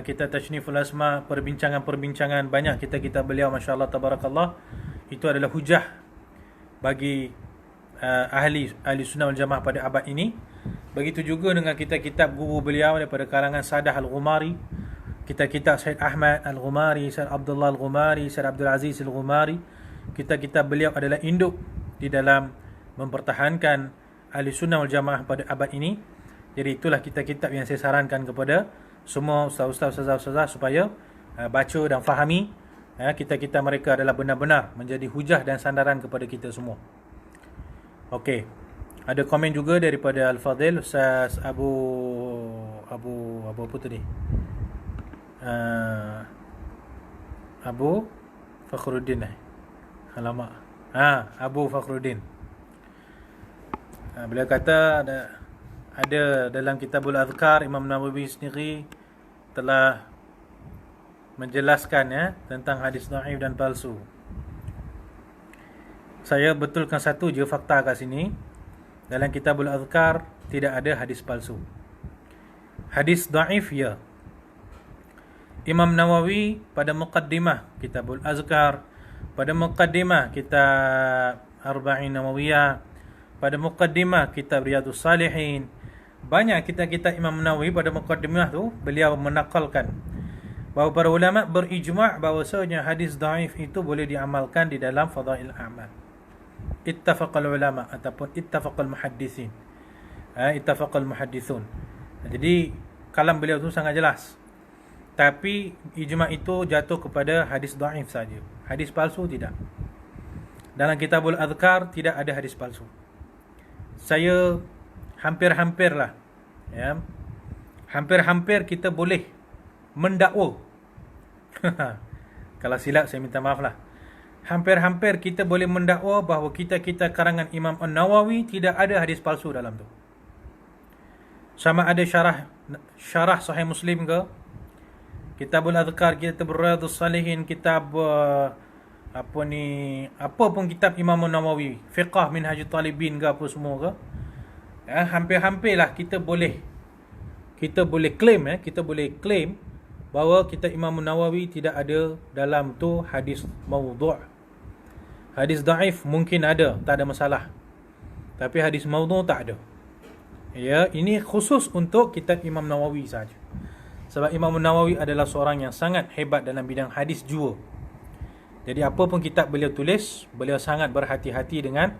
kitab Tashniful Asma, perbincangan-perbincangan banyak kitab-kitab beliau, masya-Allah tabarakallah. Itu adalah hujah bagi ahli sunnah wal jamaah pada abad ini. Begitu juga dengan kitab-kitab guru beliau daripada kalangan Sadah Al-Ghumari, kitab-kitab Syed Ahmad Al-Ghumari, Syed Abdullah Al-Ghumari, Syed Abdul Aziz Al-Ghumari. Kitab-kitab beliau adalah induk di dalam mempertahankan ahli sunnah wal jamaah pada abad ini. Jadi itulah kitab-kitab yang saya sarankan kepada semua ustaz-ustaz, ustazah supaya baca dan fahami. Kitab-kitab mereka adalah benar-benar menjadi hujah dan sandaran kepada kita semua. Okey. Ada komen juga daripada Al-Fadhil Ustaz Abu apa tadi? Abu Fakhruddin. Alamak. Abu Fakhruddin. Beliau kata ada dalam Kitabul Azkar, Imam Nawawi sendiri telah menjelaskan tentang hadis dhaif dan palsu. Saya betulkan satu je fakta kat sini. Dalam Kitabul Azkar tidak ada hadis palsu. Hadis dhaif ya. Imam Nawawi pada muqaddimah Kitabul Azkar, pada muqaddimah kitab Arba'in Nawawiyah, pada muqaddimah kitab Riyadhus Salihin, banyak kitab-kitab Imam Nawawi pada muqaddimah tu beliau menakalkan bahawa para ulama berijma' bahawasanya hadis dhaif itu boleh diamalkan di dalam fadail a'mal. Ittafaqal ulama ataupun ittafaqal muhaddisin. Ittafaqal muhaddithun. Jadi kalam beliau tu sangat jelas. Tapi ijma' itu jatuh kepada hadis dhaif saja. Hadis palsu tidak. Dalam Kitabul Azkar tidak ada hadis palsu. Saya hampir-hampirlah hampir-hampir kita boleh mendakwa. Kalau silap saya minta maaf lah. Hampir-hampir kita boleh mendakwa bahawa kita karangan Imam An-Nawawi tidak ada hadis palsu dalam tu. Sama ada syarah Sahih Muslim ke, Kitabul Azkar, kitab Riyadhus Salihin, kitab apa pun kitab Imam Nawawi, Fiqh Minhajut Talibin ke apa semua ke, hampir-hampirlah kita boleh claim kita boleh claim bahawa kitab Imam Nawawi tidak ada dalam tu hadis maudhu'. Hadis dhaif mungkin ada, tak ada masalah. Tapi hadis maudhu' tak ada. Ya, ini khusus untuk kitab Imam Nawawi saja. Sebab Imam Nawawi adalah seorang yang sangat hebat dalam bidang hadis jua. Jadi apa pun kitab beliau tulis, beliau sangat berhati-hati dengan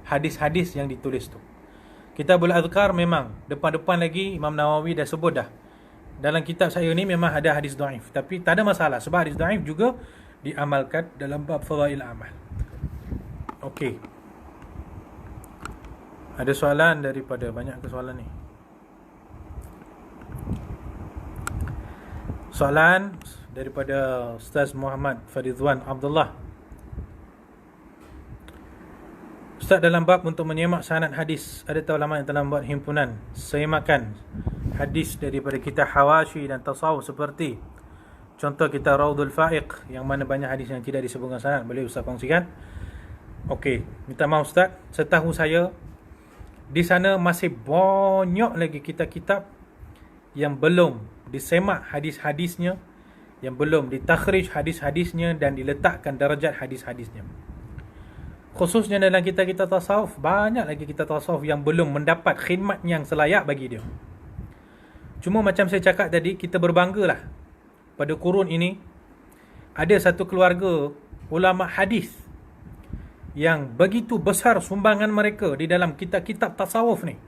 hadis-hadis yang ditulis tu. Kitabul Azkar memang depan-depan lagi Imam Nawawi dah sebut dah. Dalam kitab saya ni memang ada hadis dhaif, tapi tak ada masalah sebab hadis dhaif juga diamalkan dalam bab fadail amal. Okey. Ada soalan daripada banyak ke soalan ni? Soalan daripada Ustaz Muhammad Faridwan Abdullah. Ustaz, dalam bab untuk menyemak sanad hadis, ada ulama yang telah membuat himpunan semakan hadis daripada kitab Hawashi dan Tasawuf, seperti contoh kitab Raudhul Fa'iq yang mana banyak hadis yang tidak disebutkan sanad. Boleh Ustaz kongsikan? Okey, minta maaf Ustaz, setahu saya di sana masih banyak lagi kitab-kitab yang belum disemak hadis-hadisnya, yang belum ditakhrij hadis-hadisnya dan diletakkan darjat hadis-hadisnya. Khususnya dalam kitab-kitab tasawuf, banyak lagi kitab tasawuf yang belum mendapat khidmat yang selayak bagi dia. Cuma macam saya cakap tadi, kita berbanggalah pada kurun ini ada satu keluarga ulama hadis yang begitu besar sumbangan mereka di dalam kitab-kitab tasawuf ni.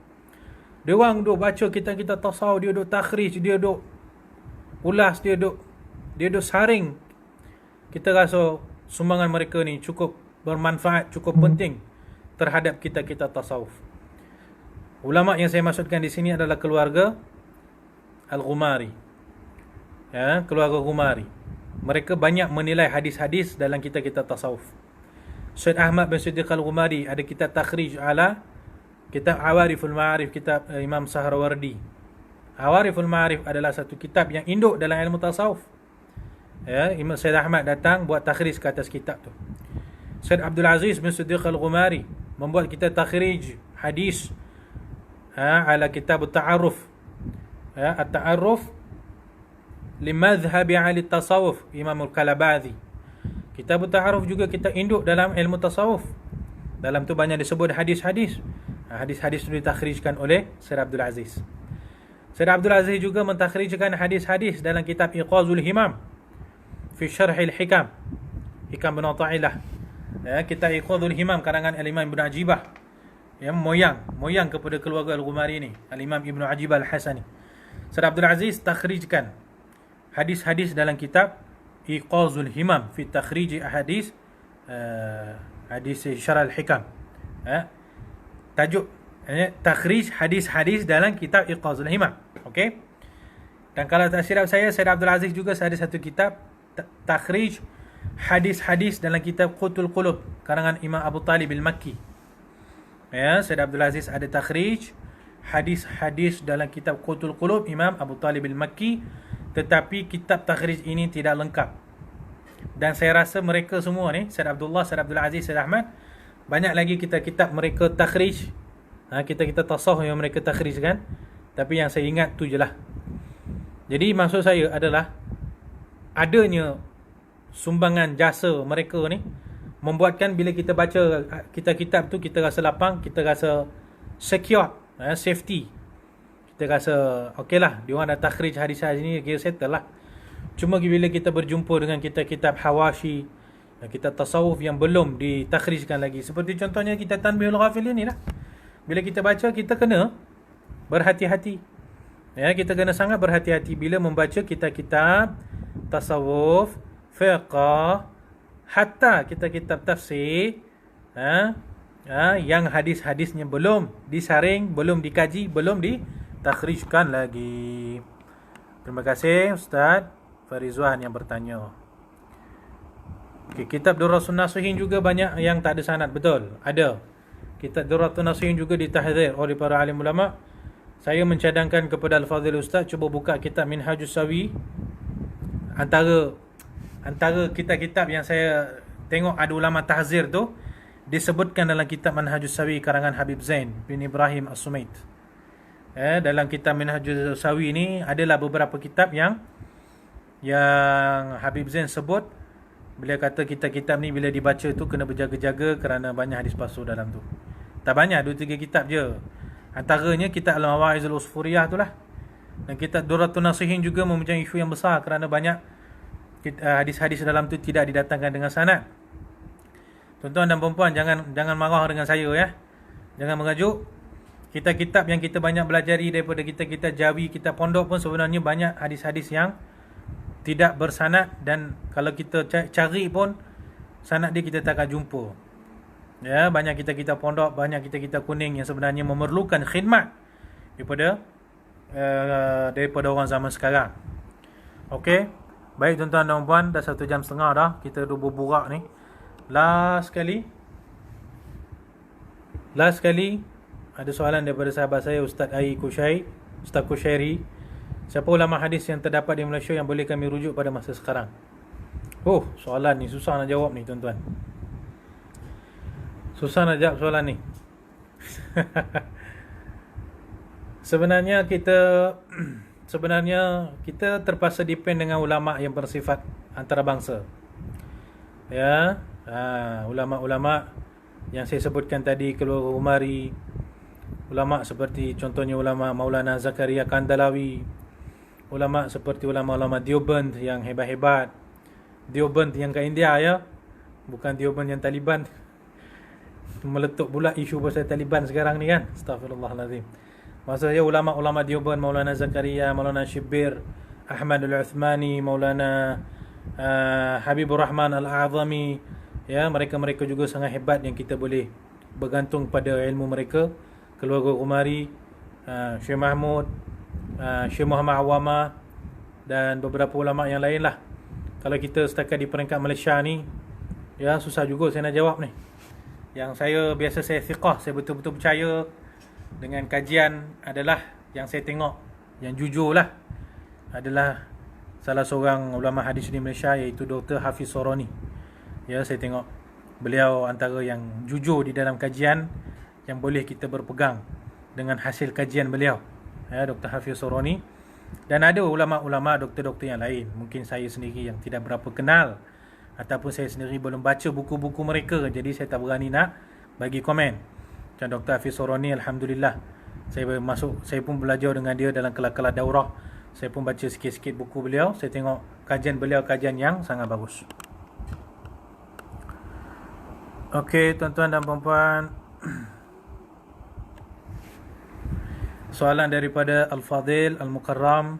Dia orang duk baca kitab-kitab tasawuf, dia duk takhrij, dia duk ulas, dia duk saring. Kita rasa sumbangan mereka ni cukup bermanfaat, cukup penting terhadap kitab-kitab tasawuf. Ulama yang saya maksudkan di sini adalah keluarga Al-Ghumari. Ya, keluarga Ghumari. Mereka banyak menilai hadis-hadis dalam kitab-kitab tasawuf. Syed Ahmad bin Siddiq Al-Ghumari ada kitab takhrij ala kitab Awariful Ma'arif, kitab Imam Sahrawardi. Awariful Ma'arif adalah satu kitab yang induk dalam ilmu tasawuf. Ya, Imam Syed Ahmad datang buat takhrij ke atas kitab tu. Syed Abdul Aziz bin Siddiq Al-Ghumari membuat kitab takhrij hadis ala kitab At-Ta'aruf. Ya, At-Ta'aruf limadhhabi ahli tasawuf, Imam Al-Kalabadhi. Kitab At-Ta'aruf juga kita induk dalam ilmu tasawuf. Dalam tu banyak disebut hadis-hadis. Hadis-hadis itu ditakhrijkan oleh Syed Abdul Aziz. Syed Abdul Aziz juga mentakhrijkan hadis-hadis dalam kitab Iqazul Himam fi Syarhil Hikam, Hikam bin Athaillah. Ya, kitab Iqazul Himam karangan Al-Imam Ibn Ajibah. Ya, moyang kepada keluarga Al-Ghumari ni, Al-Imam Ibn Ajibah Al-Hasani. Syed Abdul Aziz takhrijkan hadis-hadis dalam kitab Iqazul Himam fi takhrij ahadis hadis Syarh al-Hikam. Tajuk takhrij hadis-hadis dalam kitab Iqazul Himam. Okey. Dan kalau tak silap saya, Syed Abdul Aziz juga ada satu kitab takhrij hadis-hadis dalam kitab Qutul Qulub karangan Imam Abu Talib al-Makki. Ya, Syed Abdul Aziz ada takhrij hadis-hadis dalam kitab Qutul Qulub Imam Abu Talib al-Makki, tetapi kitab takhrij ini tidak lengkap. Dan saya rasa mereka semua ni, Syed Abdullah, Syed Abdul Aziz, Syed Ahmad, banyak lagi kitab-kitab mereka takhrij, kitab-kitab tasawuf yang mereka takhrijkan, tapi yang saya ingat tu je lah. Jadi maksud saya adalah adanya sumbangan jasa mereka ni membuatkan bila kita baca kitab-kitab tu kita rasa lapang, kita rasa secure, safety. Kita rasa okey lah, dia orang dah takhrij hadis-hadis ni, kira settle lah. Cuma bila kita berjumpa dengan kitab-kitab hawashi, kitab tasawuf yang belum ditakhrijkan lagi, seperti contohnya kitab Tanbihul Ghafilin ni lah, bila kita baca kita kena berhati-hati. Ya, kita kena sangat berhati-hati bila membaca kitab-kitab tasawuf, fiqh, hatta kitab-kitab tafsir yang hadis-hadisnya belum disaring, belum dikaji, belum ditakhrijkan lagi. Terima kasih Ustaz Farizwan yang bertanya. Okay, kitab Durratun Nasihin juga banyak yang tak ada sanad, betul? Ada. Kitab Durratun Nasihin juga ditahdzir oleh para alim ulama. Saya mencadangkan kepada Al-Fadhil Ustaz cuba buka kitab Minhajus Sawi. Antara kitab-kitab yang saya tengok ada ulama tahzir tu disebutkan dalam kitab Minhajus Sawi karangan Habib Zain bin Ibrahim As-Sumait. Dalam kitab Minhajus Sawi ni adalah beberapa kitab yang Habib Zain sebut. Beliau kata kitab-kitab ni bila dibaca tu kena berjaga-jaga kerana banyak hadis palsu dalam tu. Tak banyak, 2-3 kitab je. Antaranya kitab Al-Mawa'izul Usfuriyah tu lah. Dan kitab Durratun Nasihin juga mempunyai isu yang besar kerana banyak hadis-hadis dalam tu tidak didatangkan dengan sanad. Tuan-tuan dan puan-puan, jangan marah dengan saya ya. Jangan mengajuk. Kitab-kitab yang kita banyak belajari daripada kitab-kitab Jawi, kitab pondok pun sebenarnya banyak hadis-hadis yang tidak bersanad, dan kalau kita cari pun sanad dia kita tak akan jumpa. Ya, banyak kitab-kitab pondok, banyak kitab-kitab kuning yang sebenarnya memerlukan khidmat daripada orang zaman sekarang. Okey. Baik tuan-tuan dan puan, dah 1 jam setengah dah kita duduk berburak ni. Last sekali ada soalan daripada sahabat saya Ustaz Kushairi. Siapa ulama hadis yang terdapat di Malaysia yang boleh kami rujuk pada masa sekarang? Soalan ni susah nak jawab ni tuan-tuan. Susah nak jawab soalan ni. Sebenarnya kita terpaksa depend dengan ulama yang bersifat antarabangsa. Ya, ulama-ulama yang saya sebutkan tadi, keluarga Umari, ulama seperti contohnya ulama Maulana Zakaria Kandalawi, ulama seperti ulama-ulama Deoband yang hebat-hebat. Deoband yang ke India ya, bukan Deoband yang Taliban. meletup pula isu pasal Taliban sekarang ni kan. Astaghfirullahalazim. Maksudnya ulama-ulama Deoband, Maulana Zakaria, Maulana Shibir, Ahmad Al-Uthmani, Maulana Habibur Rahman Al-A'zami, ya, mereka-mereka juga sangat hebat yang kita boleh bergantung pada ilmu mereka. Keluarga Umari, Syekh Mahmud, Syekh Muhammad Awama dan beberapa ulama yang lain lah. Kalau kita setakat di peringkat Malaysia ni, ya, susah juga saya nak jawab ni. Yang biasa saya thiqah, saya betul-betul percaya dengan kajian adalah yang saya tengok, yang jujur lah, adalah salah seorang ulama hadis di Malaysia, iaitu Dr. Hafiz Soroni. Ya, saya tengok beliau antara yang jujur di dalam kajian yang boleh kita berpegang dengan hasil kajian beliau, ya, Dr. Hafiz Soroni. Dan ada ulama-ulama, doktor-doktor yang lain, mungkin saya sendiri yang tidak berapa kenal, ataupun saya sendiri belum baca buku-buku mereka, jadi saya tak berani nak bagi komen. Macam Dr. Hafiz Soroni, alhamdulillah, saya pun belajar dengan dia dalam kelas-kelas daurah. Saya pun baca sikit-sikit buku beliau. Saya tengok kajian beliau kajian yang sangat bagus. Okey, tuan-tuan dan puan-puan, soalan daripada Al-Fadil Al-Mukarram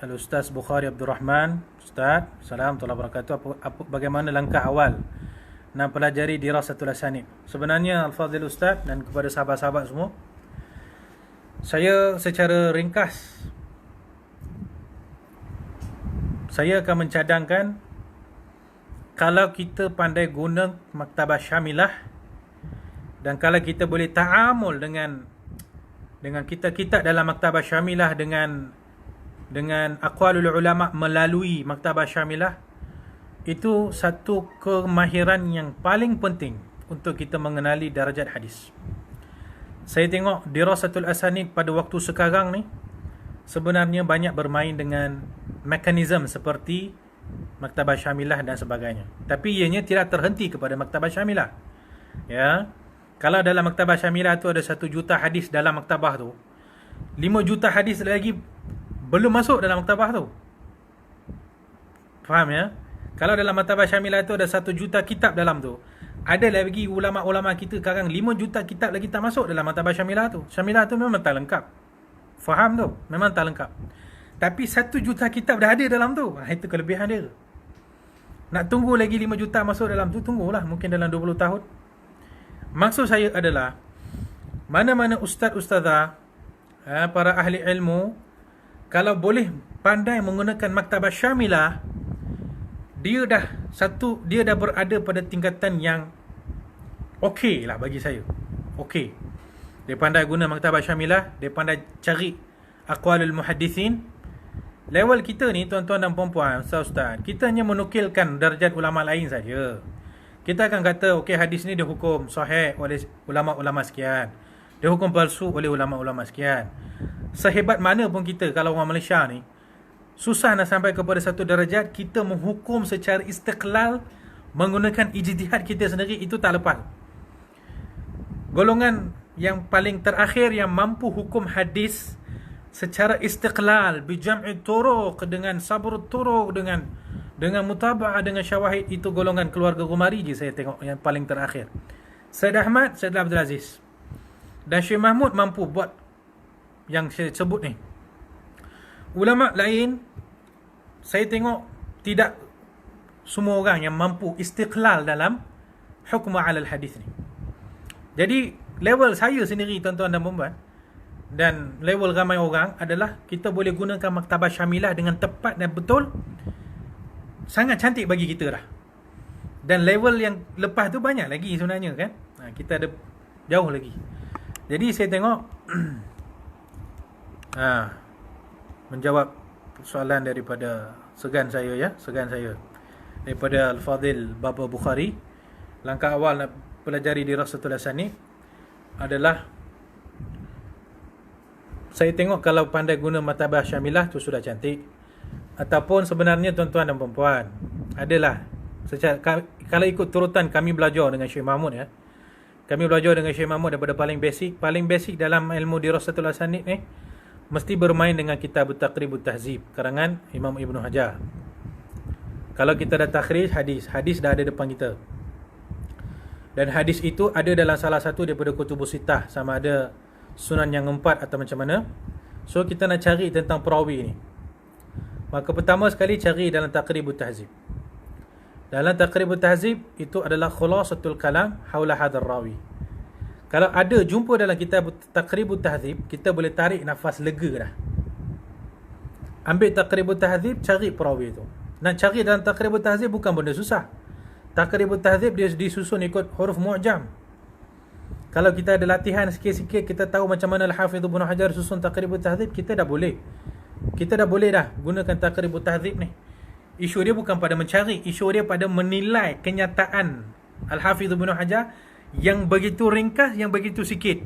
Al-Ustaz Bukhari Abdul Rahman. Ustaz, Assalamualaikum warahmatullahi wabarakatuh. Bagaimana langkah awal nak pelajari dirasatul asanid? Sebenarnya Al-Fadil Ustaz dan kepada sahabat-sahabat semua, saya secara ringkas, saya akan mencadangkan, kalau kita pandai guna maktabah syamilah, dan kalau kita boleh ta'amul dengan kitab-kitab dalam maktabah syamilah, dengan aqwalul ulama melalui maktabah syamilah, itu satu kemahiran yang paling penting untuk kita mengenali darajat hadis. Saya tengok dirasatul asanid pada waktu sekarang ni sebenarnya banyak bermain dengan mekanisme seperti maktabah syamilah dan sebagainya. Tapi ianya tidak terhenti kepada maktabah syamilah. Ya. Kalau dalam maktabah syamilah tu ada 1 juta hadis dalam maktabah tu, 5 juta hadis lagi belum masuk dalam maktabah tu. Faham ya? Kalau dalam maktabah syamilah tu ada 1 juta kitab dalam tu, ada lagi ulama-ulama kita sekarang 5 juta kitab lagi tak masuk dalam maktabah syamilah tu. Syamilah tu memang tak lengkap. Faham tu? Memang tak lengkap. Tapi 1 juta kitab dah ada dalam tu. Itu kelebihan dia. Nak tunggu lagi 5 juta masuk dalam tu, tunggulah. Mungkin dalam 20 tahun. Maksud saya adalah, mana-mana ustaz-ustazah, para ahli ilmu, kalau boleh pandai menggunakan maktabah syamilah, dia dah berada pada tingkatan yang okey lah bagi saya. Okey. Dia pandai guna maktabah syamilah, dia pandai cari aqwalul muhaddithin. Level kita ni, tuan-tuan dan puan-puan, ustaz-ustaz, kita hanya menukilkan darjat ulama lain saja. Kita akan kata, okey, hadis ni dihukum sahih oleh ulama-ulama sekian, dihukum palsu oleh ulama-ulama sekian. Sehebat mana pun kita, kalau orang Malaysia ni, susah nak sampai kepada satu darjat kita menghukum secara istiqlal menggunakan ijtihad kita sendiri. Itu tak lepas. Golongan yang paling terakhir yang mampu hukum hadis secara istiqlal, bijam'i turuq, dengan sabr turuq, dengan mutaba'ah, dengan syawahid, itu golongan keluarga Umari je saya tengok yang paling terakhir. Said Ahmad, Said Abdul Aziz dan Syekh Mahmud mampu buat yang saya sebut ni. Ulama lain saya tengok tidak semua orang yang mampu istiqlal dalam hukm ala al-hadis ni. Jadi level saya sendiri, tuan-tuan dan puan-puan, dan level ramai orang adalah kita boleh gunakan maktabah syamilah dengan tepat dan betul, sangat cantik bagi kita dah. Dan level yang lepas tu banyak lagi sebenarnya kan. Kita ada jauh lagi. Jadi saya tengok menjawab soalan daripada segan saya daripada Al-Fadil Baba Bukhari, langkah awal nak pelajari dirasatul asanid adalah, saya tengok kalau pandai guna maktabah syamilah tu sudah cantik. Ataupun sebenarnya tuan-tuan dan puan-puan, adalah kalau ikut turutan kami belajar dengan Syekh Mahmud ya. Kami belajar dengan Syekh Mahmud daripada paling basic dalam ilmu dirasatul asanid ni, mesti bermain dengan kitab Taqribut Tahzib karangan Imam Ibn Hajar. Kalau kita dah takhrij hadis dah ada depan kita. Dan hadis itu ada dalam salah satu daripada kutubus sittah, sama ada Sunan yang 4 atau macam mana. So kita nak cari tentang perawi ni. Maka pertama sekali cari dalam Taqribut Tahzib. Dalam Taqribut Tahzib itu adalah khulasatul kalam haula hadzal rawi. Kalau ada jumpa dalam kitab Taqribut Tahzib, kita boleh tarik nafas lega dah. Ambil Taqribut Tahzib, cari perawi itu. Nak cari dalam Taqribut Tahzib bukan benda susah. Taqribut Tahzib dia disusun ikut huruf mu'jam. Kalau kita ada latihan sikit-sikit, kita tahu macam mana Al-Hafidh Ibnu Hajar susun Taqribut Tahzib, kita dah boleh dah gunakan Taqribut Tahzib ni. Isu dia bukan pada mencari, isu dia pada menilai kenyataan Al-Hafidh Ibnu Hajar yang begitu ringkas, yang begitu sikit.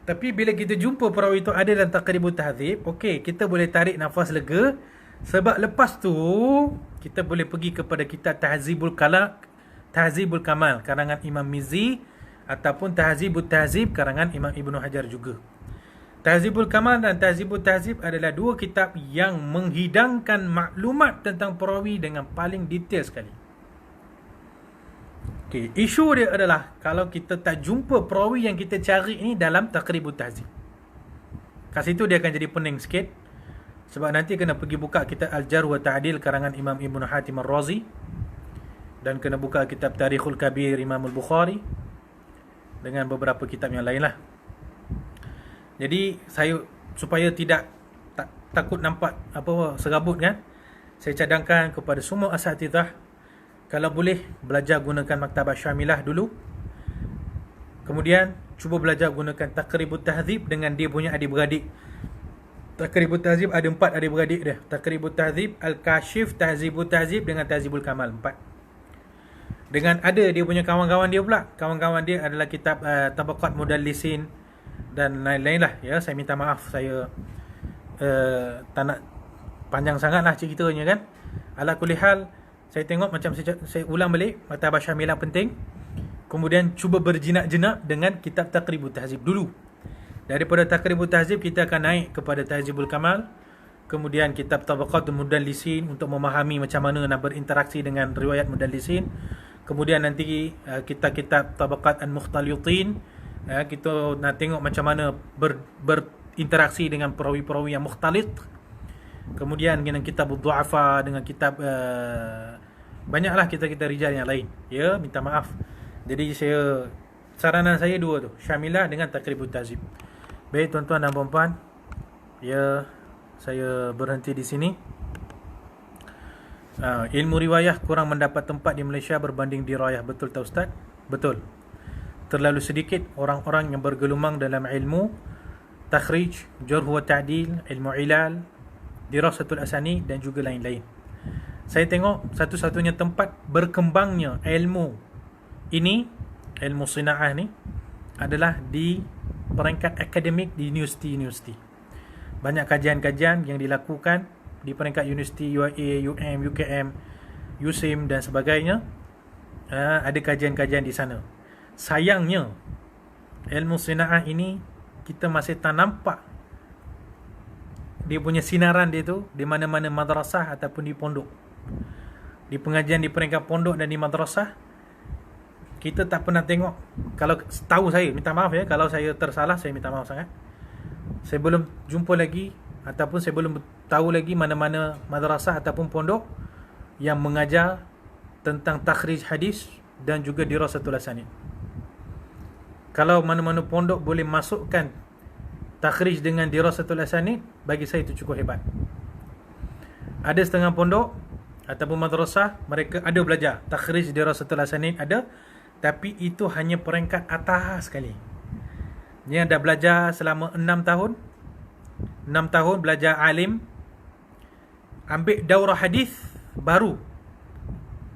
Tapi bila kita jumpa perawi itu ada dalam Taqribut Tahzib, okey, kita boleh tarik nafas lega. Sebab lepas tu kita boleh pergi kepada kitab Tahzibul Kamal karangan Imam Mizzi, ataupun Tahzibut Tahzib karangan Imam Ibnu Hajar juga. Tahzibul Kamal dan Tahzibut Tahzib adalah dua kitab yang menghidangkan maklumat tentang perawi dengan paling detail sekali. Okay, isu dia adalah kalau kita tak jumpa perawi yang kita cari ni dalam Taqribut Tahzib, kat situ dia akan jadi pening sikit. Sebab nanti kena pergi buka kitab Al-Jarh wa Ta'dil karangan Imam Ibn Hatim Ar-Razi, dan kena buka kitab Tarikhul Kabir Imam Al-Bukhari, dengan beberapa kitab yang lain lah. Jadi saya, supaya tidak takut nampak serabut kan, saya cadangkan kepada semua asatidzah, kalau boleh belajar gunakan Maktabah Syamilah dulu. Kemudian cuba belajar gunakan Taqribut Tahzib dengan dia punya adik-beradik. Taqribut Tahzib ada 4 adik-beradik dia. Taqribut Tahzib, Al-Kashif, Tahzibut Tahzib dengan Tahzibul Kamal, 4. Dengan ada dia punya kawan-kawan dia pula. Kawan-kawan dia adalah kitab Tabaqat Mudallisin dan lain-lain lah ya. Saya minta maaf, saya tak nak panjang sangat lah ceritanya kan. Ala kulli hal, saya tengok macam saya ulang balik, Maktabah Syamilah penting. Kemudian cuba berjinak-jenak dengan kitab Taqribut Tahzib dulu. Daripada Taqribut Tahzib kita akan naik kepada Tahzibul Kamal, kemudian kitab Tabaqat Mudallisin untuk memahami macam mana nak berinteraksi dengan riwayat Mudallisin. Kemudian nanti kitab Tabaqat Al-Mukhtalitin, kita nak tengok macam mana berinteraksi dengan perawi-perawi yang mukhtalit. Kemudian dengan kitab Ad-Du'afa, dengan kitab banyaklah kitab-kitab rijal yang lain. Ya, minta maaf. Jadi saranan saya dua tu, Syamilah dengan Taqribut Tahzib. Baik tuan-tuan dan puan-puan, ya, saya berhenti di sini. Ilmu riwayah kurang mendapat tempat di Malaysia berbanding dirayah. Betul tak Ustaz? Betul. Terlalu sedikit orang-orang yang bergelumang dalam ilmu takhrij, jarh wa ta'dil, ilmu ilal, dirasatul asani dan juga lain-lain. Saya tengok satu-satunya tempat berkembangnya ilmu ini, ilmu sina'ah ni, adalah di peringkat akademik di universiti-universiti. Banyak kajian-kajian yang dilakukan di peringkat universiti UIA, UM, UKM, USIM dan sebagainya. Ada kajian-kajian di sana. Sayangnya ilmu sina'ah ini kita masih tak nampak dia punya sinaran dia tu di mana-mana madrasah ataupun di pondok. Di pengajian di peringkat pondok dan di madrasah kita tak pernah tengok. Kalau tahu saya, minta maaf ya, kalau saya tersalah saya minta maaf sangat. Saya belum jumpa lagi ataupun saya belum tahu lagi mana-mana madrasah ataupun pondok yang mengajar tentang takhrij hadis dan juga dirasatul asanid. Kalau mana-mana pondok boleh masukkan takhrij dengan dirasatul asanid, bagi saya itu cukup hebat. Ada setengah pondok ataupun madrasah mereka ada belajar takhrij dirasatul asanid, ada, tapi itu hanya peringkat atas sekali. Dia dah belajar selama 6 tahun. 6 tahun belajar alim, ambil daurah hadis, baru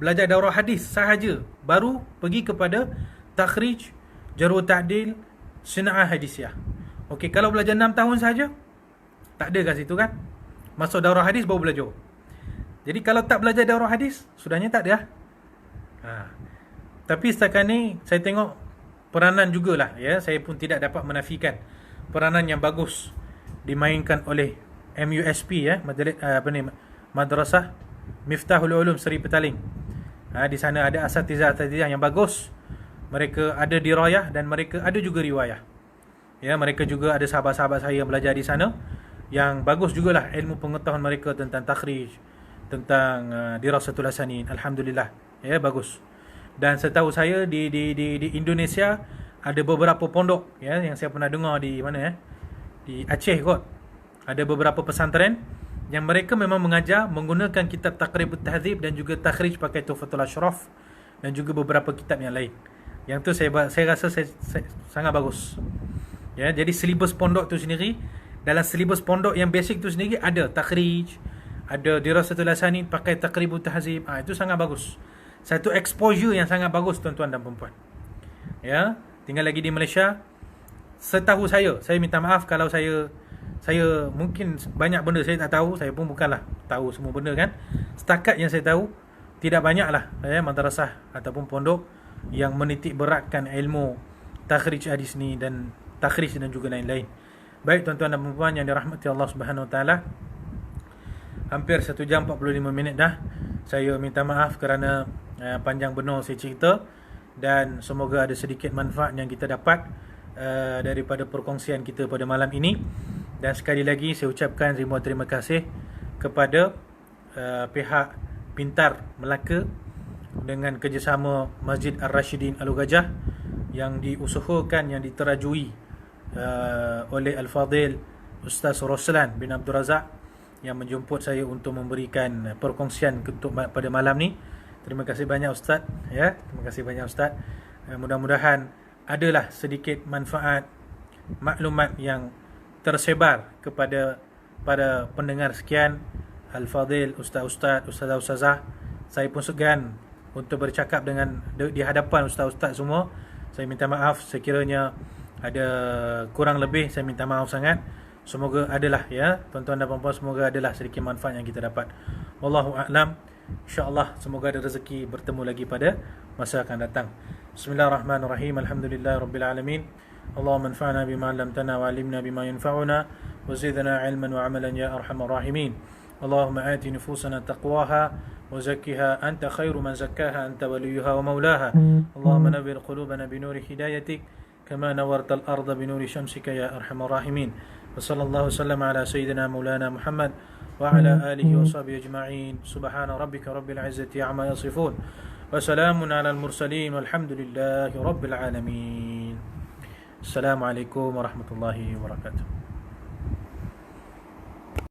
belajar daurah hadis sahaja, baru pergi kepada takhrij, jarh wa ta'dil, sina'ah hadisiyah. Okey, kalau belajar 6 tahun sahaja, tak ada kat situ kan. Masuk daurah hadis baru belajar. Jadi kalau tak belajar daurah hadis, sudahnya tak ada. Tapi setakat ni saya tengok peranan jugalah ya, saya pun tidak dapat menafikan peranan yang bagus dimainkan oleh MUSP ya, Madrasah Miftahul Ulum Seri Petaling. Di sana ada asatizah yang bagus mereka ada dirayah dan mereka ada juga riwayah. Ya, mereka juga ada sahabat-sahabat saya yang belajar di sana yang bagus jugalah ilmu pengetahuan mereka tentang takhrij, tentang dirasatul hasanin. Alhamdulillah. Ya, bagus. Dan setahu saya di Indonesia ada beberapa pondok ya yang saya pernah dengar di mana ya? Di Aceh kot. Ada beberapa pesantren yang mereka memang mengajar menggunakan kitab Taqribut Tahdzib dan juga takhrij pakai Tuhfatul Ashraf dan juga beberapa kitab yang lain. Yang tu saya rasa saya sangat bagus. Ya, jadi silibus pondok tu sendiri, dalam silibus pondok yang basic tu sendiri ada takhrij, ada dirasatul hasanin pakai Taqribut Tahdzib. Itu sangat bagus. Satu exposure yang sangat bagus tuan-tuan dan puan-puan. Ya, tinggal lagi di Malaysia. Setahu saya minta maaf kalau saya mungkin banyak benda saya tak tahu. Saya pun bukanlah tahu semua benda kan. Setakat yang saya tahu, tidak banyaklah madrasah ataupun pondok yang menitik beratkan ilmu takhrij hadis ni dan takhrij dan juga lain-lain. Baik tuan-tuan dan puan-puan yang dirahmati Allah Subhanahu Wa Taala. Hampir 1 jam 45 minit dah. Saya minta maaf kerana panjang benar saya cerita, dan semoga ada sedikit manfaat yang kita dapat daripada perkongsian kita pada malam ini. Dan sekali lagi saya ucapkan ribuan terima kasih kepada pihak Pintar Melaka dengan kerjasama Masjid Ar-Rashidin Al-Gajah yang diusahakan, yang diterajui oleh Al-Fadil Ustaz Roslan bin Abdul Razak yang menjemput saya untuk memberikan perkongsian pada malam ni. Terima kasih banyak Ustaz ya. Terima kasih banyak Ustaz. Mudah-mudahan adalah sedikit manfaat, maklumat yang tersebar kepada para pendengar sekian. Al-Fadil, Ustaz-Ustaz, Ustazah-Ustazah. Saya pun segan untuk bercakap dengan di hadapan Ustaz-Ustaz semua. Saya minta maaf sekiranya ada kurang lebih, saya minta maaf sangat. Semoga adalah ya tuan-tuan dan puan-puan, semoga adalah sedikit manfaat yang kita dapat. Wallahu a'lam. InsyaAllah semoga ada rezeki bertemu lagi pada masa akan datang. Bismillahirrahmanirrahim. Alhamdulillahirabbil alamin. Allahumma anfa'na bima 'allamtana wa 'allimna bima yanfa'una wa zidna 'ilman wa 'amalan ya arhamar rahimin. Allahumma ati nufusana taqwaha wa zakkiha anta khairu man zakkaha anta waliyuha wa maulaha. Allahumma nawwir qulubana bi nuri hidayatik kama nawwartal arda bi nuri syamsika ya arhamar rahimin. Wa sallallahu wasallam ala sayyidina maulana Muhammad wa ala alihi wa sahbihi ajma'in. Subhana rabbika rabbil izzati amma yasifun wa salamun ala al mursalin walhamdulillahi rabbil alamin. Assalamualaikum warahmatullahi wabarakatuh.